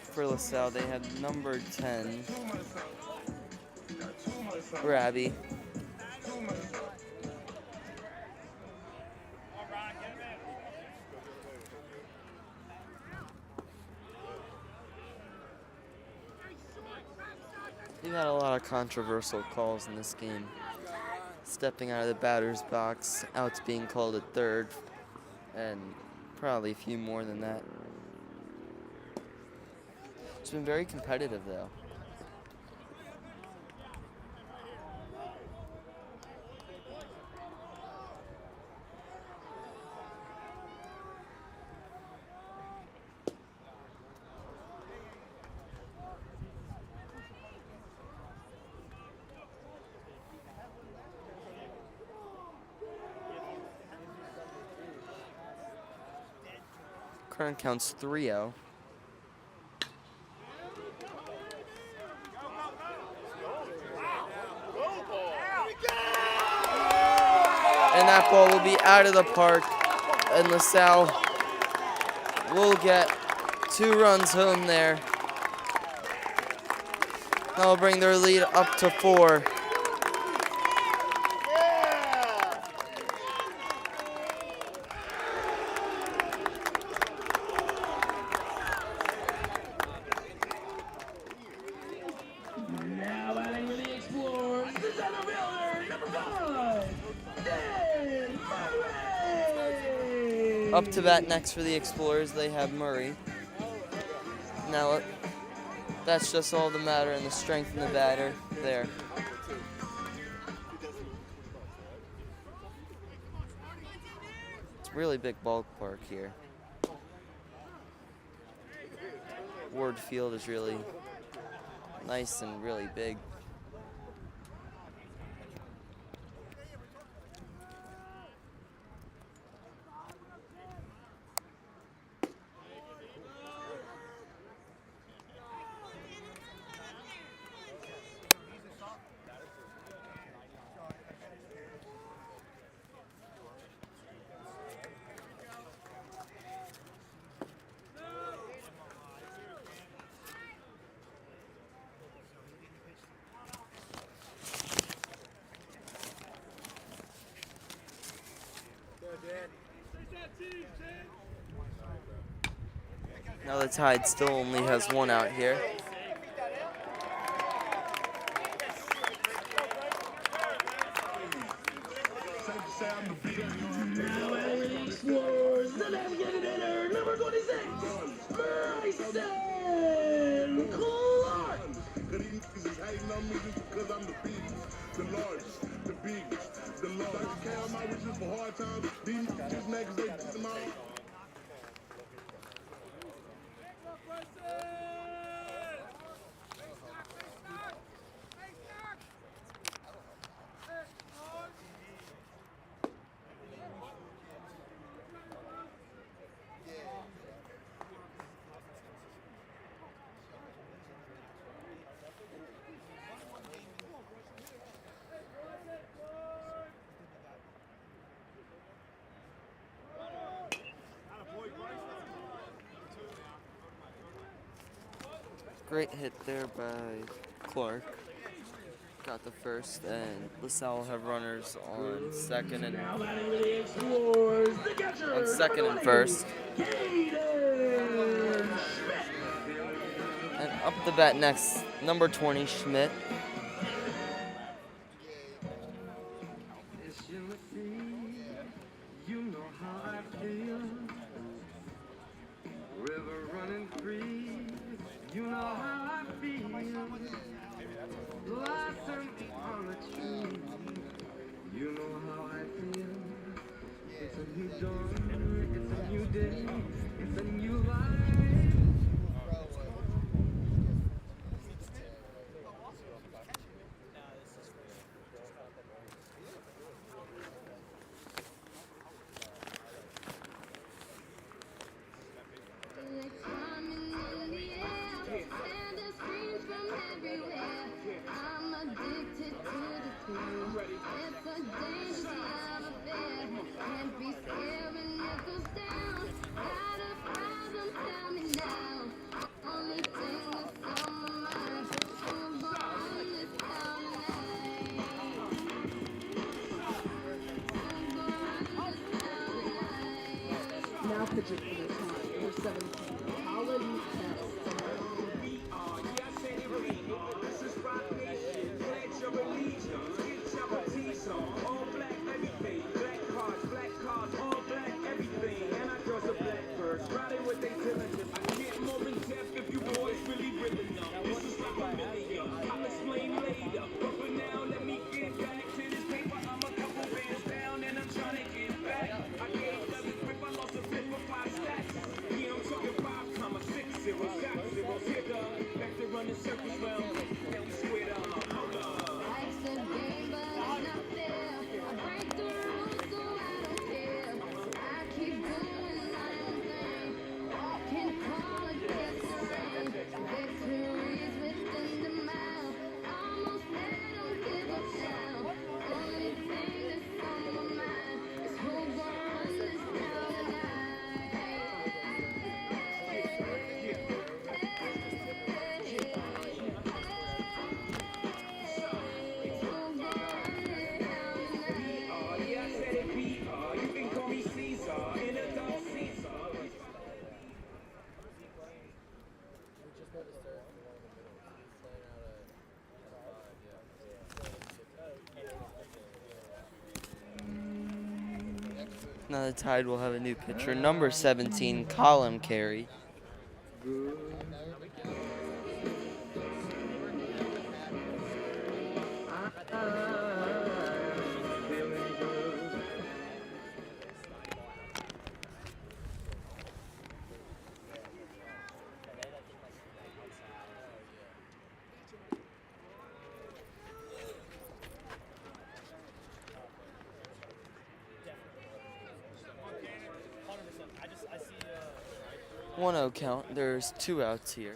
for LaSalle, they have number 10, Rabby. We've had a lot of controversial calls in this game. Stepping out of the batter's box, outs being called at third, and probably a few more than that. It's been very competitive though. Current count's 3-0. And that ball will be out of the park, and LaSalle will get 2 runs home there. That'll bring their lead up to 4. Now batting for the Explorers, the center fielder, number 5, Devon Wade. Up to bat next for the Explorers, they have Murray. Now, that's just all the matter and the strength in the batter there. It's a really big ballpark here. Ward Field is really nice and really big. Now the Tide still only has one out here. Now Elite Explorers, the navigated hitter, number 26, Bryson Clark. Cause these niggas is hating on me just because I'm the biggest, the largest, the biggest, the largest. I can count my riches for hard times. These niggas, they did them all. Great hit there by Clark. Got the first, and LaSalle will have runners on second and Now batting with the Explorers, the catcher, on second and number 20, first. Caden Schmidt. And up the bat next, number 20, Schmidt. You know how I feel. River running free. You know how I feel. Blossom on a tree. You know how I feel. It's a new dawn. It's a new day. It's a new life. Now pitching for the Tide, number 17, Colin Hess. Now the Tide will have a new pitcher, number 17, Colin Carey. One 0 count. There's 2 outs here.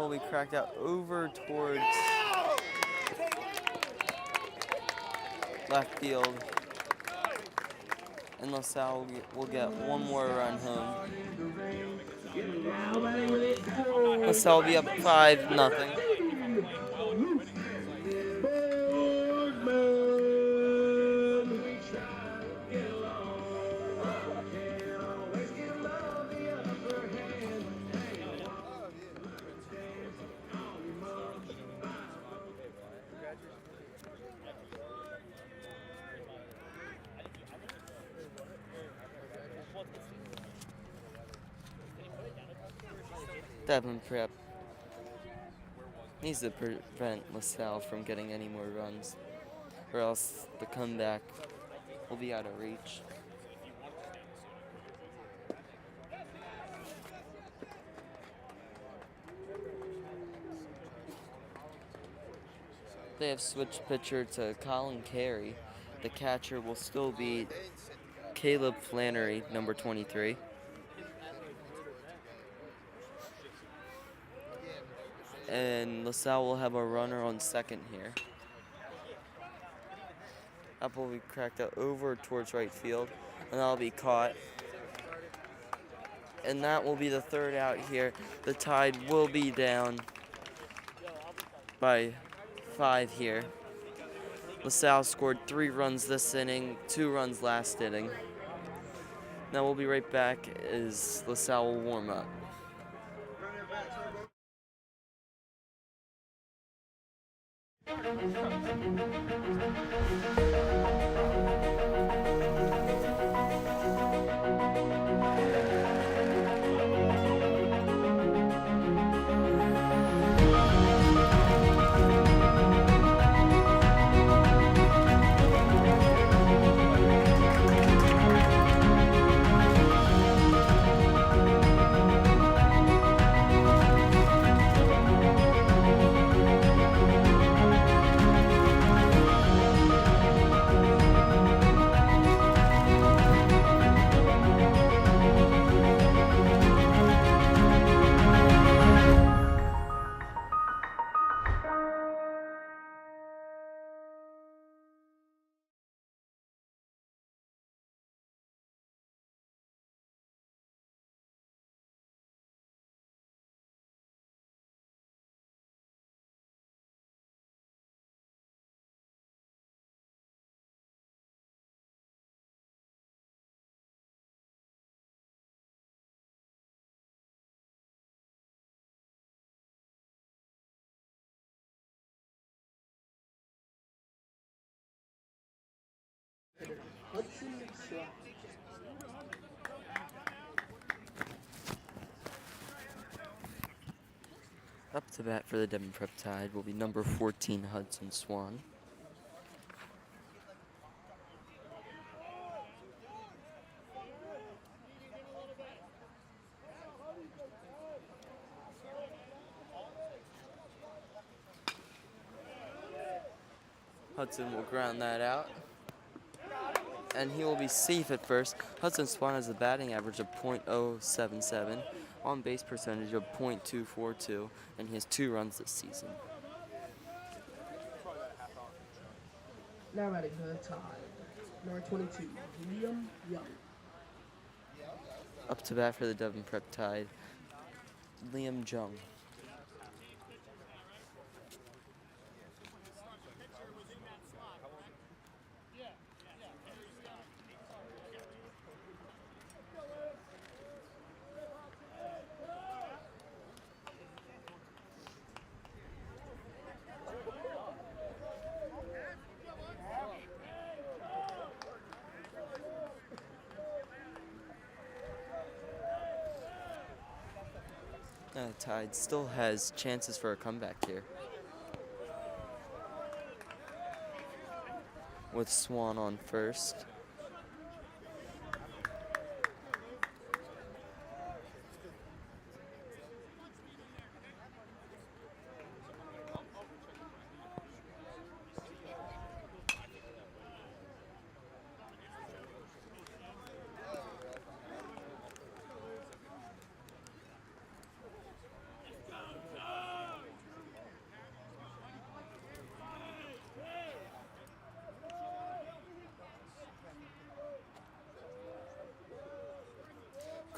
will be cracked out over towards left field. And LaSalle will get one more run home. Now batting with it, Sportsman. LaSalle will be up 5-0. Devon Prep needs to prevent LaSalle from getting any more runs, or else the comeback will be out of reach. They have switched pitcher to Colin Carey. The catcher will still be Caleb Flannery, number 23. And LaSalle will have a runner on second here. Up will be cracked out over towards right field, and that'll be caught. And that will be the third out here. The Tide will be down by 5 here. LaSalle scored 3 runs this inning, 2 runs last inning. Now we'll be right back as LaSalle will warm up. Up to bat for the Devon Prep Tide will be number 14, Hudson Swan. Hudson will ground that out. And he will be safe at first. Hudson Swan has a batting average of .077, on base percentage of .242, and he has 2 runs this season. Now batting for the Tide, number 22, Liam Young. Up to bat for the Devon Prep Tide, Liam Jung. Tide still has chances for a comeback here, with Swan on first.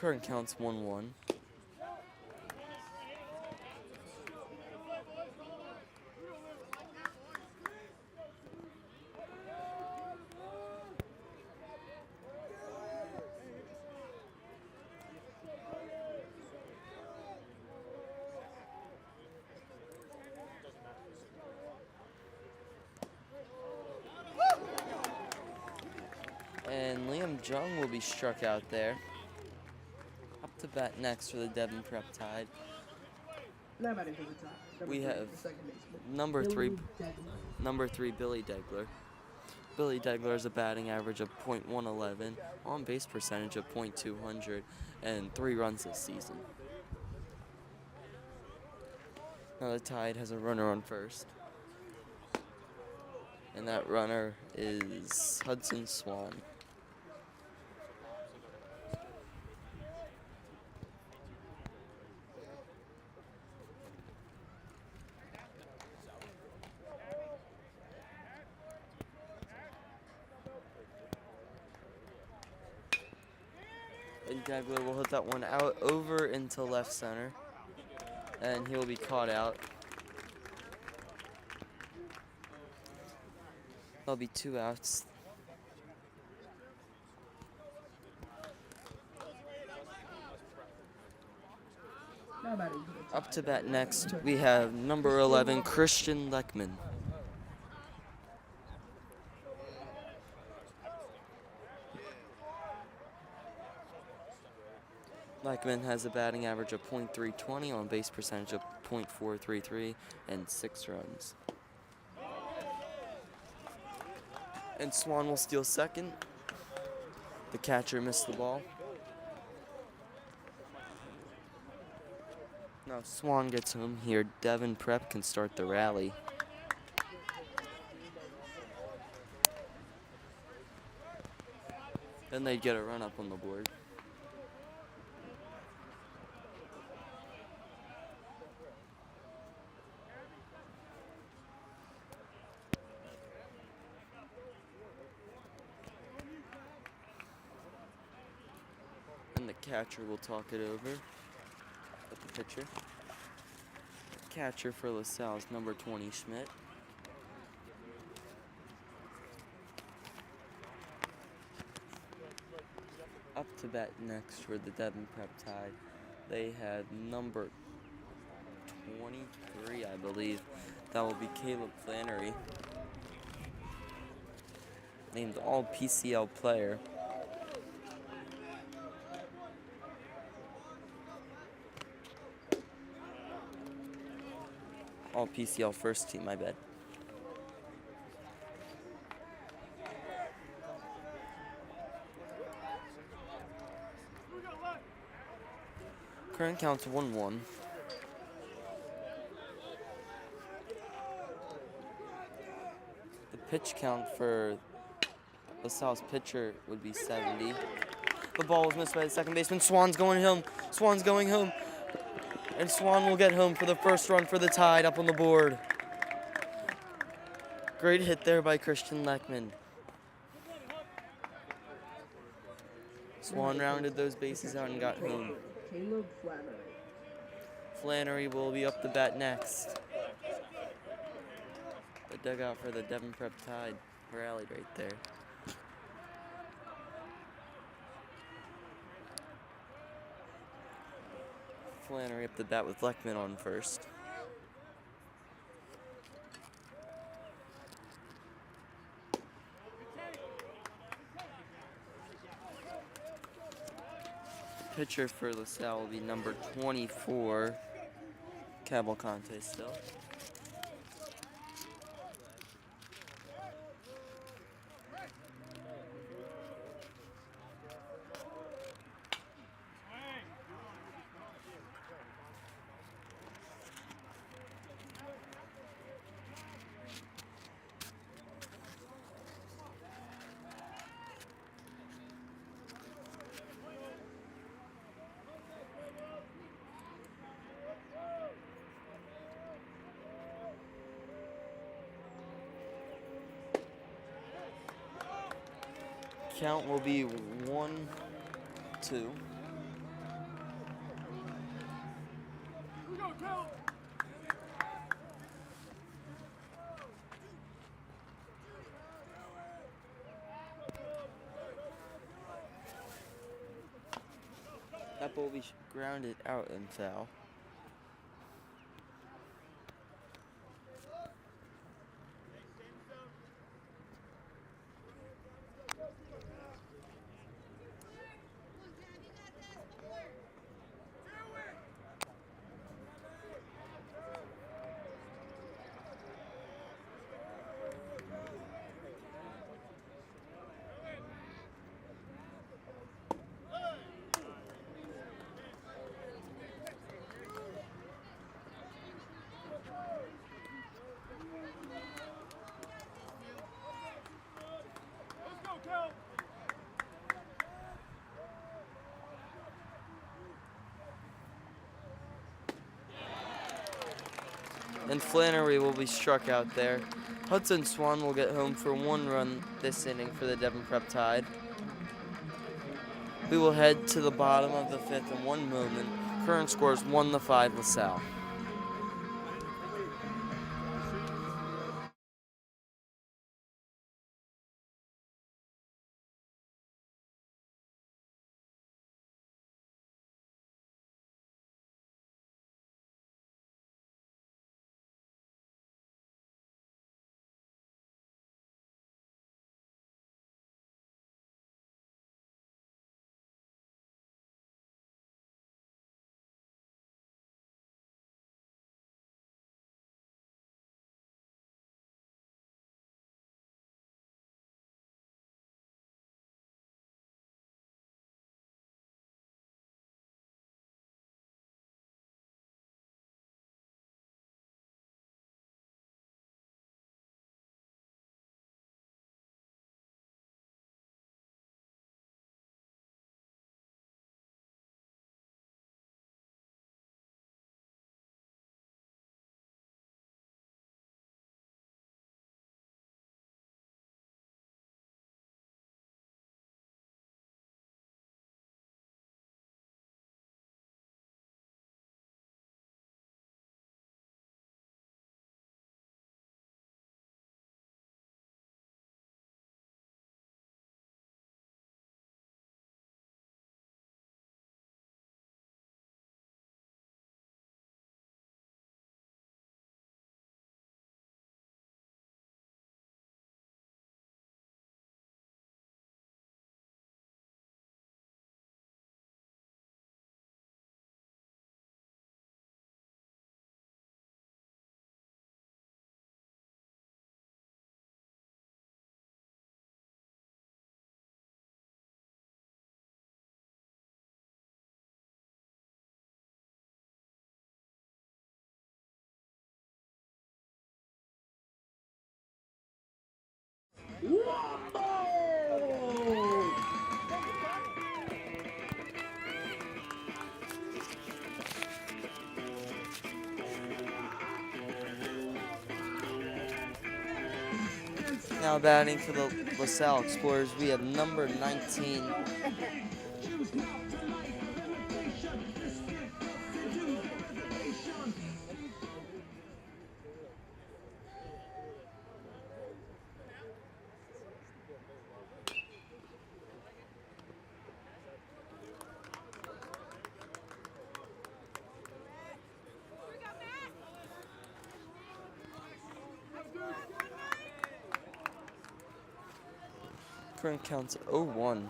Current count's 1-1. And Liam Jung will be struck out there. Up to bat next for the Devon Prep Tide. Now batting for the Tide. We have second baseman. number three, Billy Degler. Billy Degler. Billy Degler has a batting average of .111, on base percentage of .200, and 3 runs this season. Now the Tide has a runner on first. And that runner is Hudson Swan. And Degler will hit that one out over into left center. And he will be caught out. There'll be 2 outs. Now batting for the Tide. Up to bat next, we have number 11, Christian Leckman. Leckman has a batting average of .320, on base percentage of .433, and 6 runs. And Swan will steal second. The catcher missed the ball. Now Swan gets home here. Devon Prep can start the rally. Then they'd get a run up on the board. And the catcher will talk it over with the pitcher. Catcher for LaSalle is number 20, Schmidt. Up to bat next for the Devon Prep Tide. They have number 23, I believe. That will be Caleb Flannery. Named all PCL player. All PCL first team, my bad. Current count's 1-1. The pitch count for LaSalle's pitcher would be 70. The ball was missed by the second baseman. Swan's going home. Swan's going home. And Swan will get home for the first run for the Tide up on the board. Great hit there by Christian Leckman. Swan rounded those bases out and got home. Caleb Flannery. Flannery will be up the bat next. The dugout for the Devon Prep Tide rallied right there. Flannery up the bat with Leckman on first. Pitcher for LaSalle will be number 24, Cavalcante still. Count will be 1-2. That ball will be grounded out and foul. And Flannery will be struck out there. Hudson Swan will get home for 1 run this inning for the Devon Prep Tide. We will head to the bottom of the 5th in 1 moment. Current score is 1-5 LaSalle. Now batting for the LaSalle Explorers, we have number 19, current counts 0-1.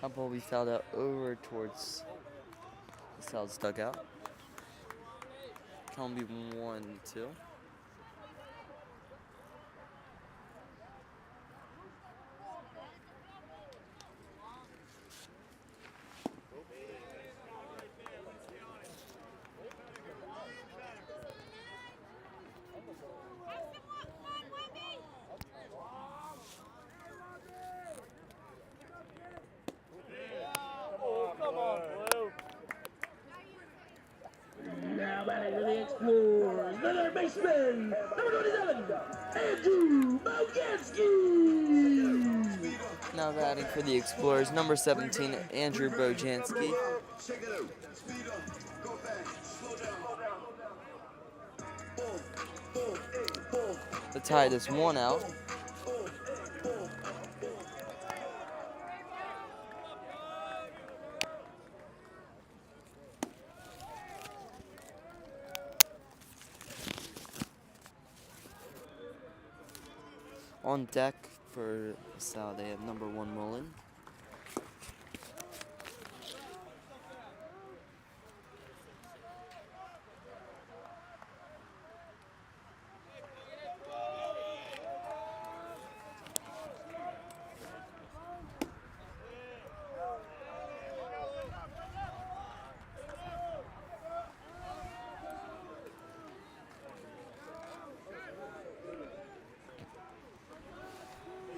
That ball will be fouled out over towards LaSalle's dugout. Count will be 1-2. Now batting for the Explorers, explorers, the third baseman, number 27, Andrew Boganski. Now batting for the Explorers, number 17, Andrew Bojanski. The Tide is 1 out. On deck for Salle, they have number 1 Mullen.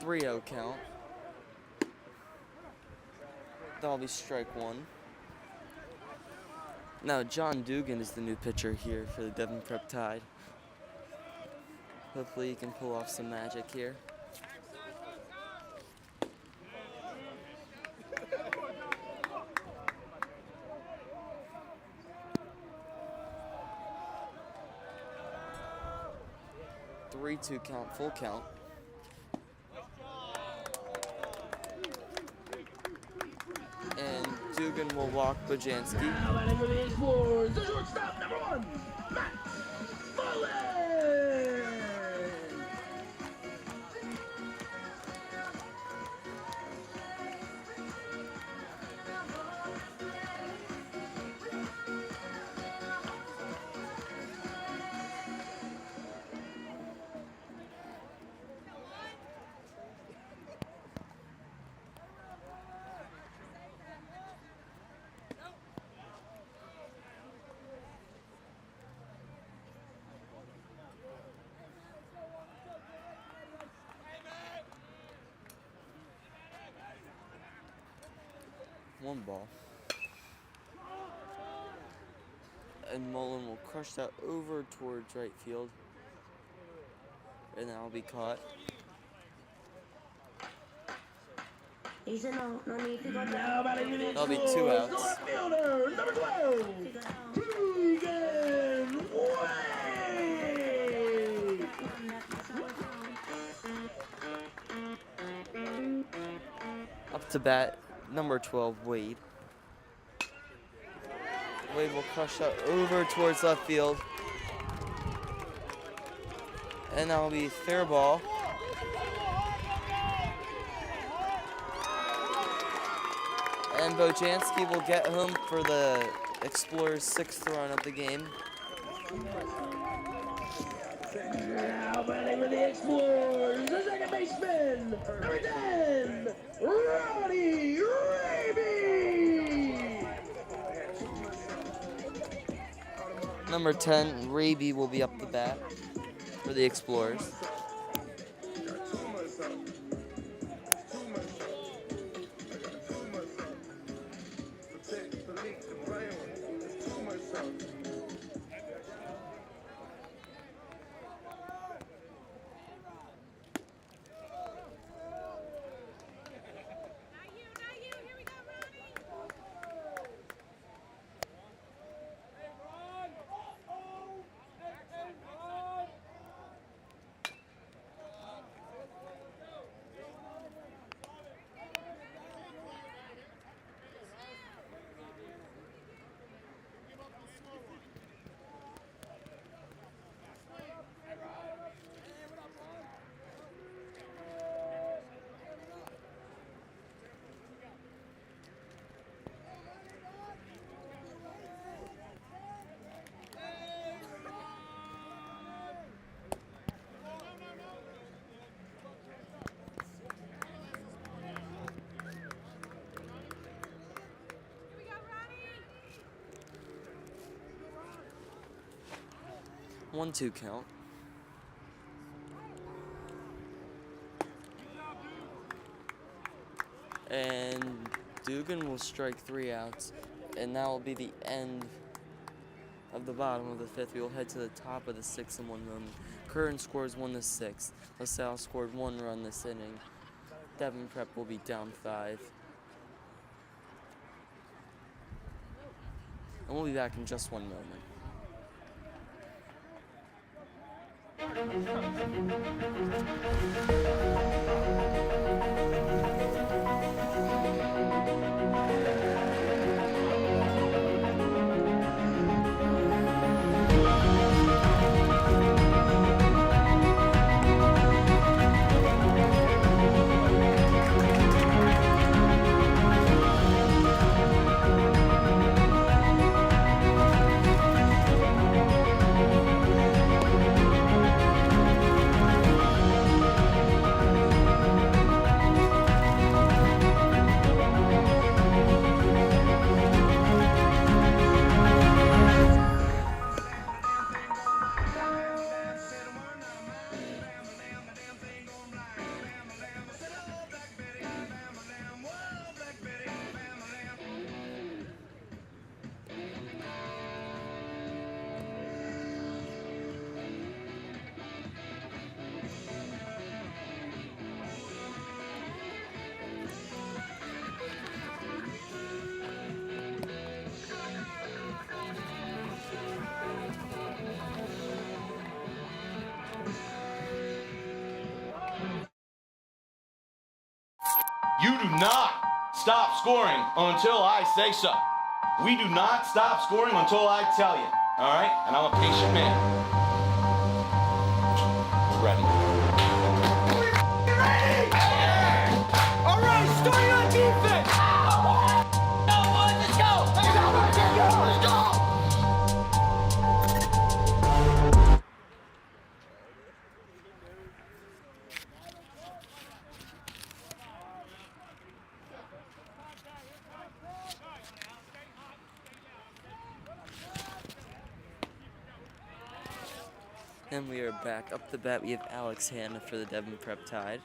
Three-0 count. That'll be strike 1. Now John Dugan is the new pitcher here for the Devon Prep Tide. Hopefully he can pull off some magic here. Three-two count, full count. And Dugan will walk Bojanski. Now batting for the Explorers, the shortstop, number 1, Matt Mullen. One ball. And Mullen will crush that over towards right field. And that'll be caught. He said no need to go down. That'll be 2 outs. The left fielder, number 12, Tegan Wade. Up to bat, number 12, Wade. Wade will crush that over towards left field. And that'll be fair ball. And Bojanski will get home for the Explorers' 6th run of the game. Now batting for the Explorers, the second baseman, number 10, Roddy Raby. Number 10, Raby will be up the bat for the Explorers. One-two count. And Dugan will strike 3 outs, and that will be the end of the bottom of the fifth, we will head to the top of the sixth in one moment. Curran scores 1-6. LaSalle scored 1 run this inning. Devon Prep will be down 5. And we'll be back in just 1 moment. You do not stop scoring until I say so. We do not stop scoring until I tell you. All right? And I'm a patient man. We're ready. All right, starting on defense. Let's go. Let's go. And we are back. Up the bat, we have Alex Hanna for the Devon Prep Tide.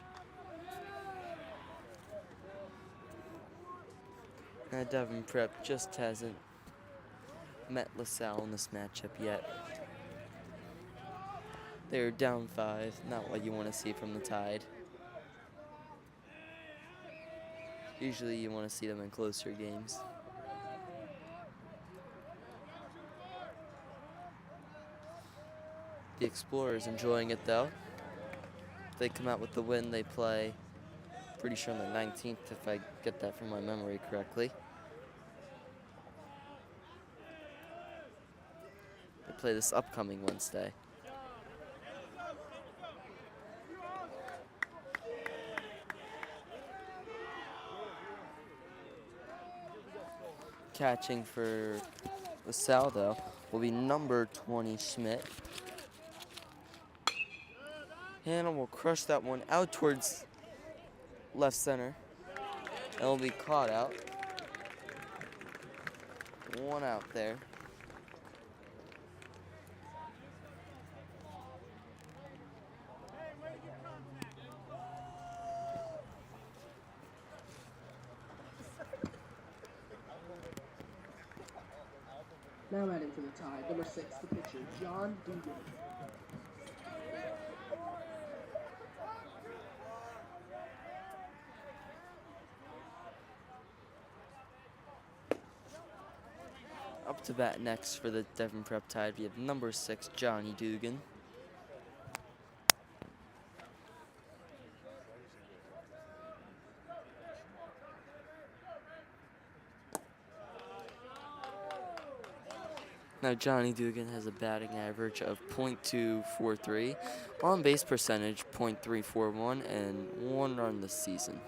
Now Devon Prep just hasn't met LaSalle in this matchup yet. They're down 5, not what you want to see from the Tide. Usually you want to see them in closer games. The Explorers enjoying it though. If they come out with the win, they play, pretty sure on the 19th if I get that from my memory correctly. They play this upcoming Wednesday. Catching for LaSalle though will be number 20 Schmidt. Hannah will crush that one out towards left center. And will be caught out. 1 out there. Now adding to the Tide, number 6, the pitcher, John Dugan. Up to bat next for the Devon Prep Tide, we have number 6, Johnny Dugan. Now Johnny Dugan has a batting average of .243, on base percentage .341, and 1 run this season.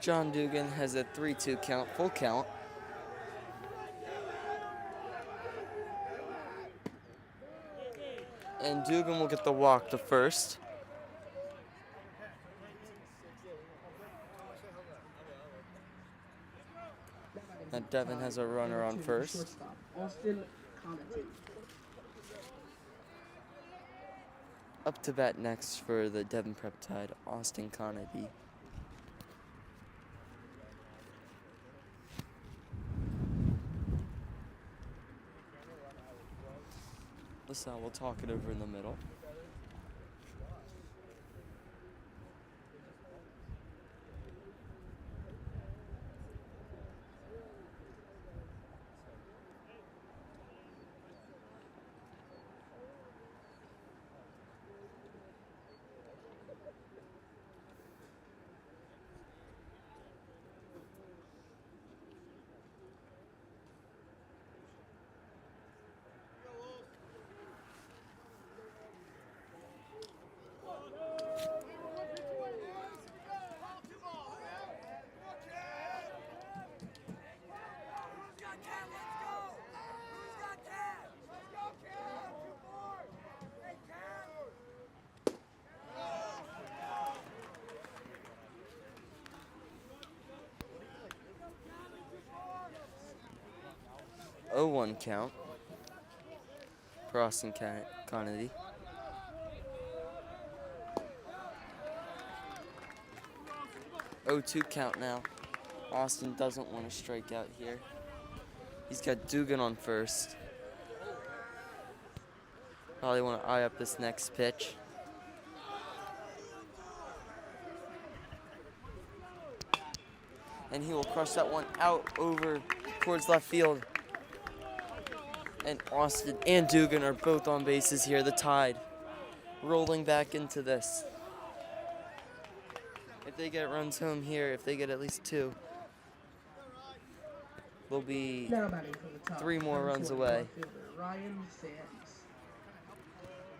John Dugan has a 3-2 count, full count. And Dugan will get the walk to first. And Devon has a runner on first. Shortstop, Austin Connaughton. Up to bat next for the Devon Prep Tide, Austin Connaughton. LaSalle will talk it over in the middle. Oh, 1 count for Austin Connaughton. Oh, 2 count now. Austin doesn't want to strike out here. He's got Dugan on first. Probably want to eye up this next pitch. And he will crush that one out over towards left field. And Austin and Dugan are both on bases here. The Tide rolling back into this. If they get runs home here, if they get at least 2, they'll be Now batting for the Tide, 3 more runs 7-4 away. fielder Ryan Sands.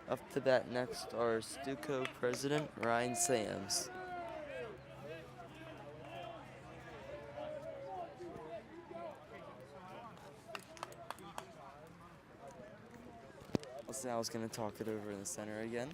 Up to bat next are Stuco president Ryan Sams. LaSalle's going to talk it over in the center again.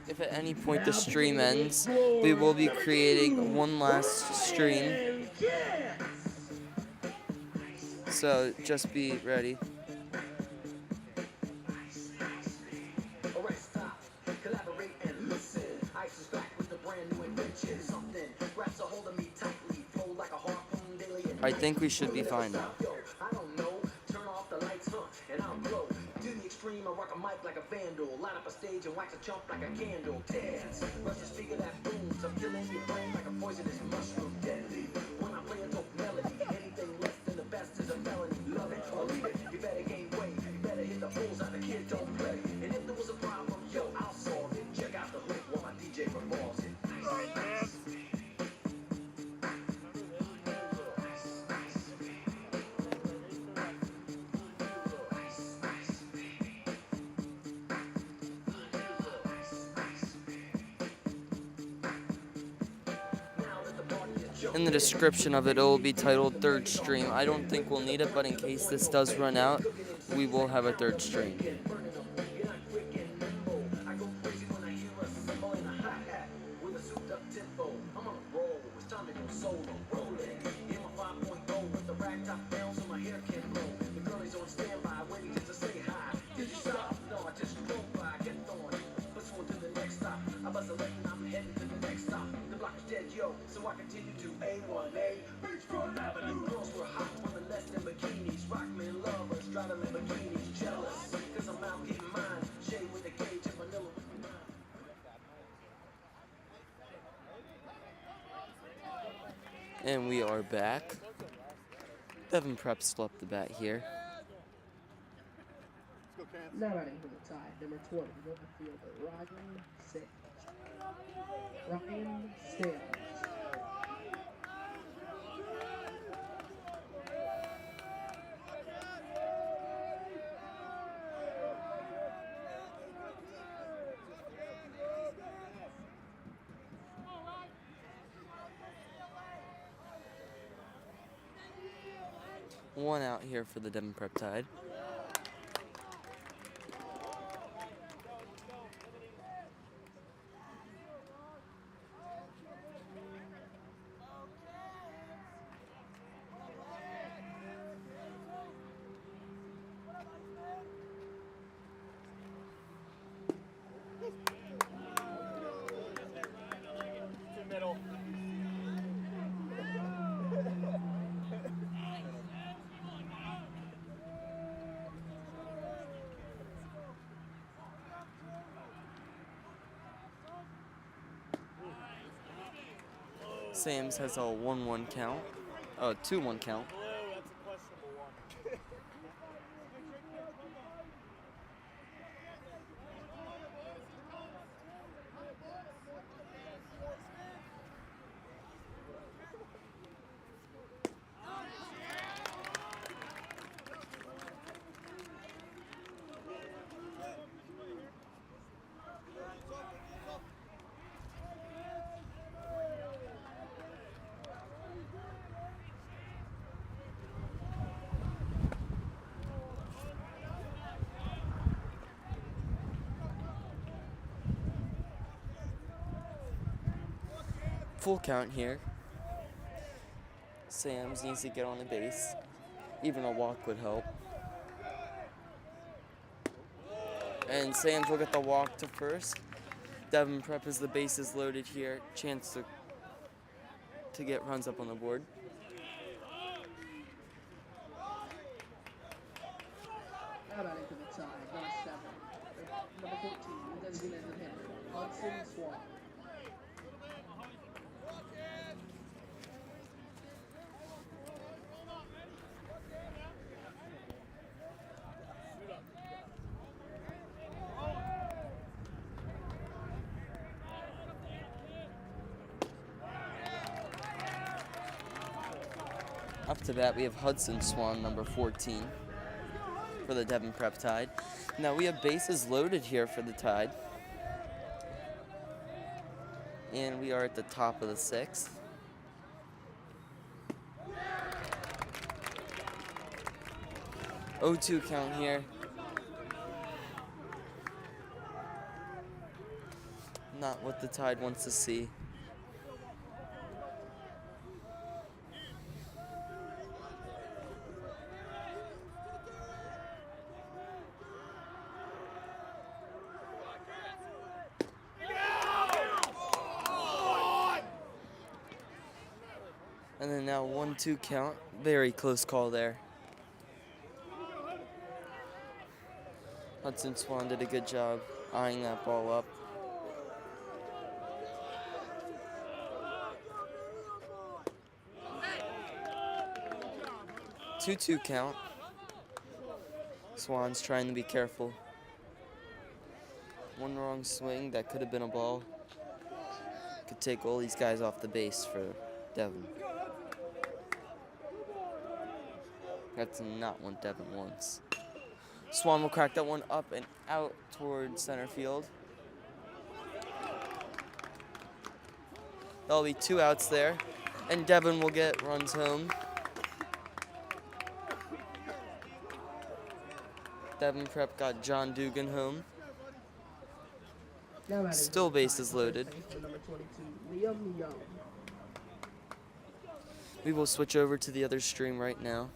If at any point the stream ends, we will be creating one last stream. So just be ready. I think we should be fine now. I rock a mic like a vandal, line up a stage and wax a chump like a candle. Dance, rush the speaker that booms. I'm killing your brain like a poisonous mushroom. Deadly, when I play a dope melody, anything less than the best is a felony. Love it or leave it, you better gain weight. You better hit the bullseye, the kid don't play. And if there was a problem, yo, I'll solve it. Check out the hook while my DJ revolves it. In the description of it, it will be titled Third Stream. I don't think we'll need it, but in case this does run out, we will have a third stream. I bust a C1A. Beachfront Avenue. Girls were hot on the nest in bikinis. Rock men lovers, driving Lamborghinis. Jealous, cause I'm out getting mine. Shade with the cage and vanilla with the mine. And we are back. Devon Prep still up the bat here. Now batting for the tie, number 20, middle fielder, Ryan Sales. One out here for the Devon Prep Tide. Sam's has a 1-1 count. Oh, 2-1 count. Full count here. Sam's needs to get on the base. Even a walk would help. And Sam's will get the walk to first. Devon Prep as the bases loaded here. Chance to get runs up on the board. Now batting for the tie, number 7, number 14, designated hitter, Hudson Swan. Up to bat, we have Hudson Swan, number 14, for the Devon Prep Tide. Now we have bases loaded here for the Tide. And we are at the top of the 6th. (0-2) count here. Not what the Tide wants to see. And then now 1-2 count. Very close call there. Hudson Swan did a good job eyeing that ball up. 2-2 count. Swan's trying to be careful. One wrong swing, that could have been a ball. Could take all these guys off the base for Devon. That's not what Devon wants. Swan will crack that one up and out toward center field. There'll be 2 outs there, and Devon will get runs home. Devon Prep got John Dugan home. Still bases loaded. We will switch over to the other stream right now.